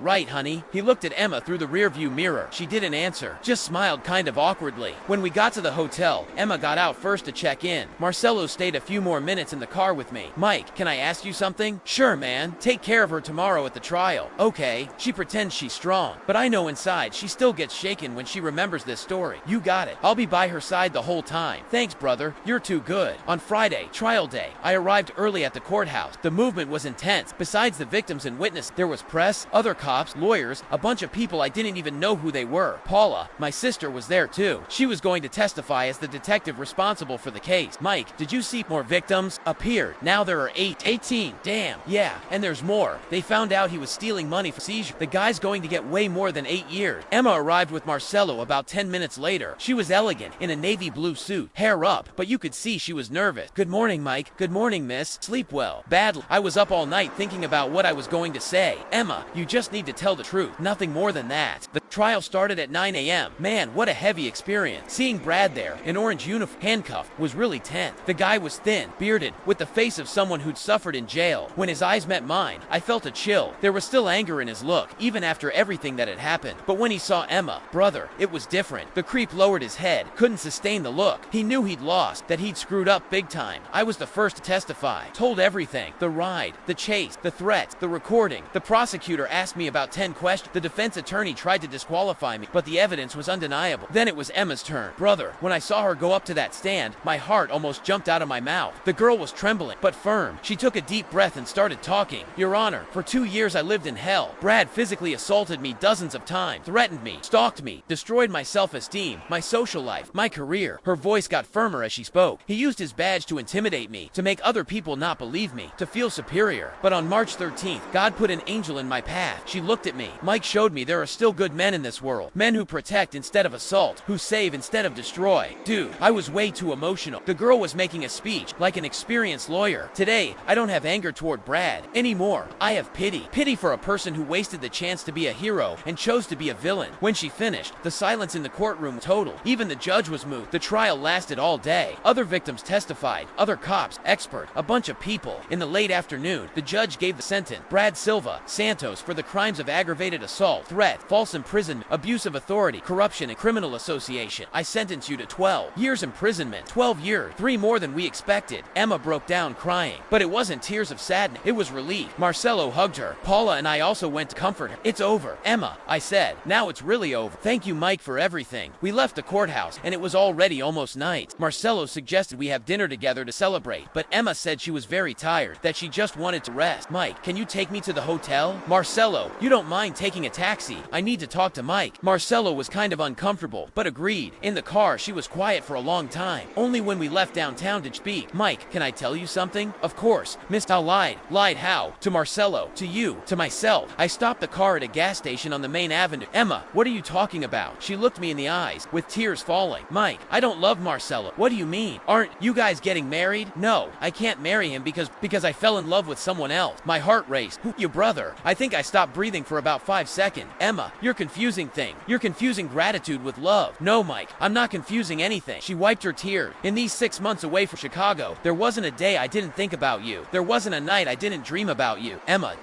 Right, honey? He looked at Emma through the rearview mirror. She didn't answer, just smiled kind of awkwardly. When we got to the hotel, Emma got out first to check in. Marcelo stayed a few more minutes in the car with me. Mike, can I ask you something? Sure, man. Take care of her tomorrow at the trial. Okay. She pretends she's strong, but I know inside she still gets shaken when she remembers this story. You got it. I'll be by her side the whole time. Thanks, brother. You're too good. On Friday, trial day, I arrived early at the courthouse. The movement was intense. Besides the victims and witnesses, there was press, other cops, lawyers, a bunch of people I didn't even know who they were. Paula, my sister, was there too. She was going to testify as the detective responsible for the case. Mike, did you see more victims? Appeared. Now there are 18. Damn. Yeah, and there's more. They found out he was stealing money for seizure. The guy's going to get way more than 8 years. Emma arrived with Marcelo about 10 minutes later. She was elegant, in a navy blue suit, hair up, but you could see she was nervous. Good morning, Mike. Good morning, miss. Sleep well. Badly. I was up all night thinking about what I was going to say. Emma, you just need to tell the truth. Nothing more than that. The trial started at 9 a.m. Man, what a heavy experience. Seeing Brad there, in orange uniform, handcuffed, was really tense. The guy was thin, bearded, with the face of someone who'd suffered in jail. When his eyes met mine, I felt a chill. There was still anger in his look, even after everything that had happened. But when he saw Emma, brother, it was different. The creep lowered his head, couldn't sustain the look. He knew he'd lost, that he'd screwed up big time. I was the first to testify. Told everything. The ride, the chase, the threats, the recording. The prosecutor asked me about 10 questions. The defense attorney tried to disqualify me, but the evidence was undeniable. Then it was Emma's turn. Brother, when I saw her go up to that stand, my heart almost jumped out of my mouth. The girl was trembling, but firm. She took a deep breath and started talking. Your Honor, for 2 years I lived in hell. Brad physically assaulted me dozens of times, threatened me, stalked me, destroyed my self-esteem, my social life, my career. Her voice got firmer as she spoke. He used his badge to intimidate me, to make other people not believe me, to feel superior. But on March 13th, God put an angel in my path. She looked at me. Mike showed me there are still good men in this world. Men who protect instead of assault, who save instead of destroy. Dude, I was way too emotional. The girl was making a speech, like an experienced lawyer. Today, I don't have anger toward Brad anymore. I have pity. Pity for a person who wasted the chance to be a hero and chose to be a villain. When she finished, the silence in the courtroom total. Even the judge was moved. The trial lasted all day. Other victims testified. Other cops, expert, a bunch of people. In the late afternoon, the judge gave the sentence. Brad Silva Santos for the crimes of aggravated assault, threat, false imprisonment, imprisonment, abuse of authority, corruption, and criminal association. I sentence you to 12 years imprisonment. 12 years, 3 more than we expected. Emma broke down crying, but it wasn't tears of sadness, it was relief. Marcelo hugged her. Paula and I also went to comfort her. It's over, Emma, I said. Now it's really over. Thank you, Mike, for everything. We left the courthouse, and it was already almost night. Marcelo suggested we have dinner together to celebrate, but Emma said she was very tired, that she just wanted to rest. Mike, can you take me to the hotel? Marcelo, you don't mind taking a taxi? I need to talk to Mike. Marcelo was kind of uncomfortable, but agreed. In the car, she was quiet for a long time. Only when we left downtown did she speak. Mike, can I tell you something? Of course. Miss I lied. Lied how? To Marcelo. To you. To myself. I stopped the car at a gas station on the main avenue. Emma, what are you talking about? She looked me in the eyes, with tears falling. Mike, I don't love Marcelo. What do you mean? Aren't you guys getting married? No, I can't marry him because I fell in love with someone else. My heart raced. Your brother. I think I stopped breathing for about 5 seconds. Emma, you're confusing things. You're confusing gratitude with love. No, Mike, I'm not confusing anything. She wiped her tears. In these 6 months away from Chicago, there wasn't a day I didn't think about you. There wasn't a night I didn't dream about you. Emma, ...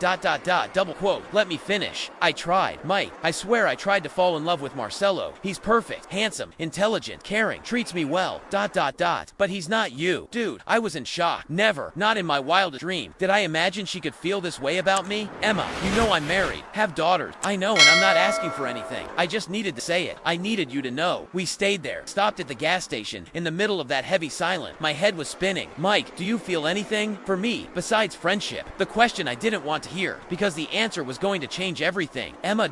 double quote. Let me finish. I tried. Mike, I swear I tried to fall in love with Marcelo. He's perfect, handsome, intelligent, caring, treats me well, ... But he's not you. Dude, I was in shock. Never, not in my wildest dream, did I imagine she could feel this way about me. Emma, you know I'm married, have daughters. I know, and I'm not asking for anything. I just needed to say it. I needed you to know. We stayed there, stopped at the gas station, in the middle of that heavy silence. My head was spinning. Mike, do you feel anything for me, besides friendship? The question I didn't want to hear, because the answer was going to change everything. Emma ...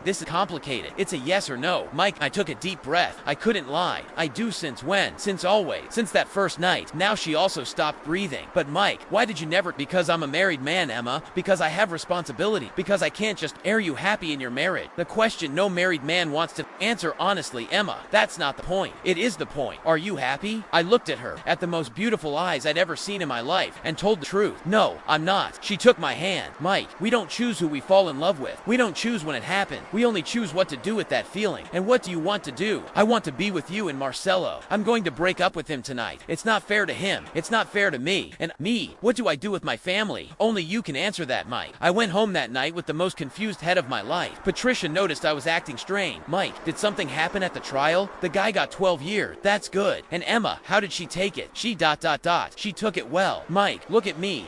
This is complicated. It's a yes or no. Mike, I took a deep breath. I couldn't lie. I do. Since when? Since always. Since that first night. Now she also stopped breathing. But Mike, why did you never? Because I'm a married man, Emma. Because I have responsibility. Because I can't just, are you happy in your marriage? The question no married man wants to answer honestly, Emma. That's not the point. It is the point. Are you happy? I looked at her, at the most beautiful eyes I'd ever seen in my life, and told the truth. No, I'm not. She took my hand. Mike, we don't choose who we fall in love with. We don't choose when it happens. We only choose what to do with that feeling. And what do you want to do? I want to be with you and Marcelo. I'm going to break up with him tonight. It's not fair to him. It's not fair to me. And me, what do I do with my family? Only you can answer that, Mike. I went home that night with the most confused head of my life. Patricia noticed I was acting strange. Mike, did something happen at the trial? The guy got 12 years. That's good. And Emma, how did she take it? She ... She took it well. Mike, look at me.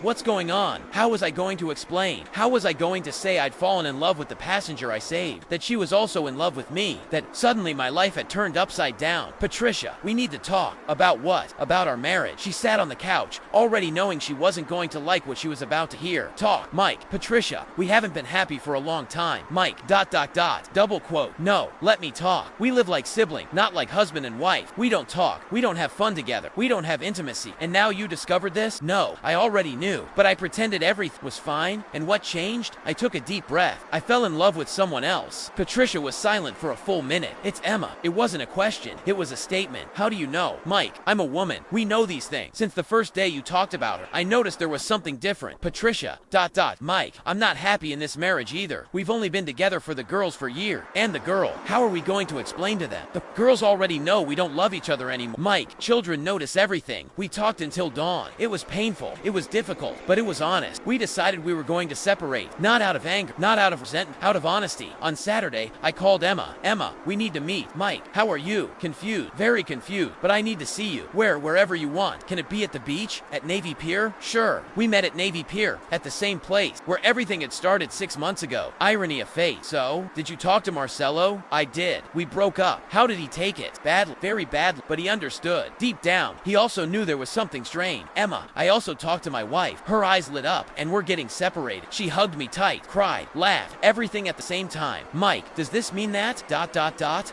What's going on? How was I going to explain? How was I going to say I'd fallen in love with the passenger I saved? That she was also in love with me? That suddenly my life had turned upside down? Patricia, we need to talk. About what? About our marriage. She sat on the couch, already knowing she wasn't going to like what she was about to hear. Talk. Mike, Patricia, we haven't been happy for a long time. Mike ... Double quote. No, let me talk. We live like siblings, not like husband and wife. We don't talk. We don't have fun together. We don't have intimacy. And now you discovered this? No, I already knew, but I pretended everything was fine. And what changed? I took a deep breath. I fell in love with someone else. Patricia was silent for a full minute. It's Emma. It wasn't a question. It was a statement. How do you know? Mike, I'm a woman. We know these things. Since the first day you talked about her, I noticed there was something different. Patricia ... Mike, I'm not happy in this marriage either. We've only been together for the girls for years. And the girl, how are we going to explain to them? The girls already know we don't love each other anymore. Mike, children notice everything. We talked until dawn. It was painful. It was difficult, but it was honest. We decided we were going to separate, not out of anger, not out of resentment, out of honesty. On Saturday, I called Emma. Emma, we need to meet. Mike, how are you? Confused. Very confused. But I need to see you. Wherever you want. Can it be at the beach? At Navy Pier? Sure. We met at Navy Pier, at the same place, where everything had started 6 months ago. Irony of fate. So, did you talk to Marcelo? I did. We broke up. How did he take it? Badly. Very badly. But he understood. Deep down, he also knew there was something strange. Emma, I also talked to my wife. Her eyes lit up, and we're getting separated. She hugged me tight, cried, laughed, everything at the same time. Mike, does this mean that? ...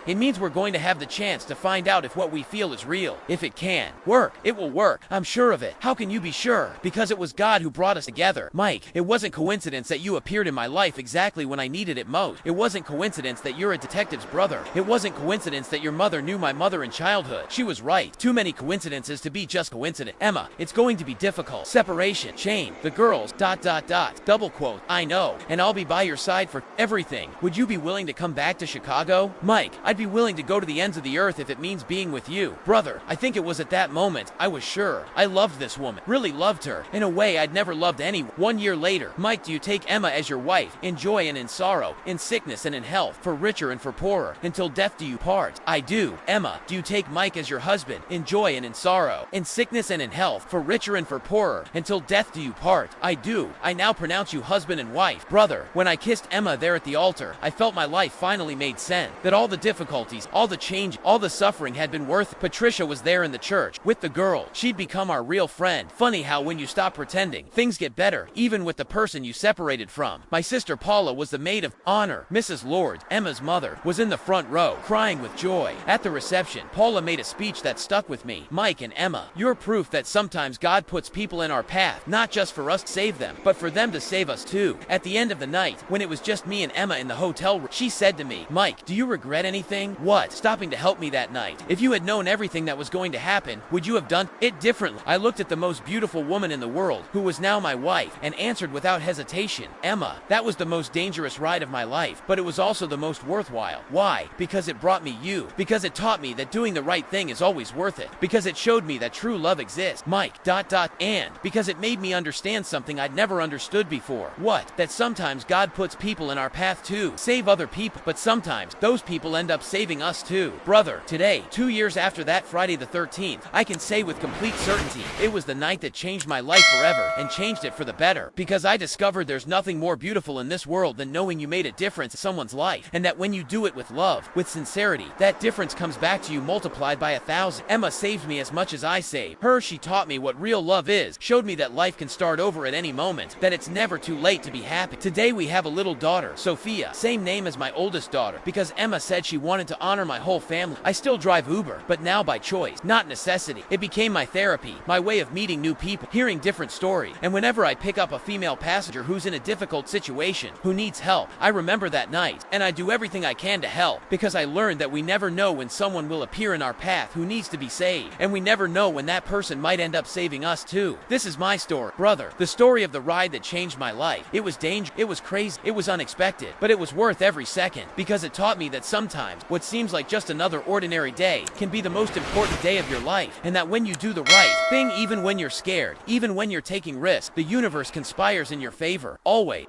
It means we're going to have the chance to find out if what we feel is real. If it can work, it will work. I'm sure of it. How can you be sure? Because it was God who brought us together. Mike, it wasn't coincidence that you appeared in my life exactly when I needed it most. It wasn't coincidence that you're a detective's brother. It wasn't coincidence that your mother knew my mother in childhood. She was right. Too many coincidences to be just coincidence. Emma, it's going to be difficult. Separation, shame, the girls, ... Double quote. I know, and I'll be by your side for everything. Would you be willing to come back to Chicago? Mike, I'd be willing to go to the ends of the earth if it means being with you. Brother, I think it was at that moment I was sure. I loved this woman. Really loved her. In a way I'd never loved anyone. 1 year later, Mike, do you take Emma as your wife? In joy and in sorrow. In sickness and in health, for richer and for poorer, until death do you part. I do. Emma, do you take Mike as your husband, in joy and in sorrow, in sickness and in health, for richer and for poorer, until death do you part? I do. I now pronounce you husband and wife. Brother, when I kissed Emma there at the altar, I felt my life finally made sense. That all the difficulties, all the change, all the suffering had been worth it. Patricia was there in the church, with the girl. She'd become our real friend. Funny how when you stop pretending, things get better, even with the person you separated from. My sister Paula was the maid of honor. Mrs. Lord, Emma's mother, was in the front row, crying with joy. At the reception, Paula made a speech that stuck with me. Mike and Emma, you're proof that sometimes God puts people in our path, not just for us to save them, but for them to save us too. At the end of the night, when it was just me and Emma in the hotel room, she said to me, Mike, do you regret anything? What? Stopping to help me that night. If you had known everything that was going to happen, would you have done it differently? I looked at the most beautiful woman in the world, who was now my wife, and answered without hesitation, Emma. That was the most dangerous ride of my life, but it was also the most worthwhile. Why? Because it brought me you. Because it taught me that doing the right thing is always worth it. Because it showed me that true love exists. Mike, and because it made me understand something I'd never understood before. What? That sometimes God puts people in our path too, save other people, but sometimes those people end up saving us too. Brother, today, 2 years after that Friday the 13th, I can say with complete certainty, it was the night that changed my life forever, and changed it for the better, because I discovered there's nothing more beautiful in this world than knowing you made a difference in someone's life, and that when you do it with love, with sincerity, that difference comes back to you multiplied by 1,000. Emma saved me as much as I saved her. She taught me what real love is, showed me that life can start over at any moment, that it's never too late to be happy. Today we have a little daughter, Sophia, same name as my oldest daughter, because Emma said she wanted to honor my whole family. I still drive Uber, but now by choice, not necessity. It became my therapy, my way of meeting new people, hearing different stories, and whenever I pick up a female passenger who's in a difficult situation, who needs help, I remember that night, and I do everything I can to help, because I learned that we never know when someone will appear in our path who needs to be saved, and we never know when that person might end up saving us too. This is my story, brother, the story of the ride that changed my life. It was dangerous, it was crazy, it was unexpected, but it was worth every second, because it taught me that sometimes what seems like just another ordinary day can be the most important day of your life, and that when you do the right thing, even when you're scared, even when you're taking risks, the universe conspires in your favor, always.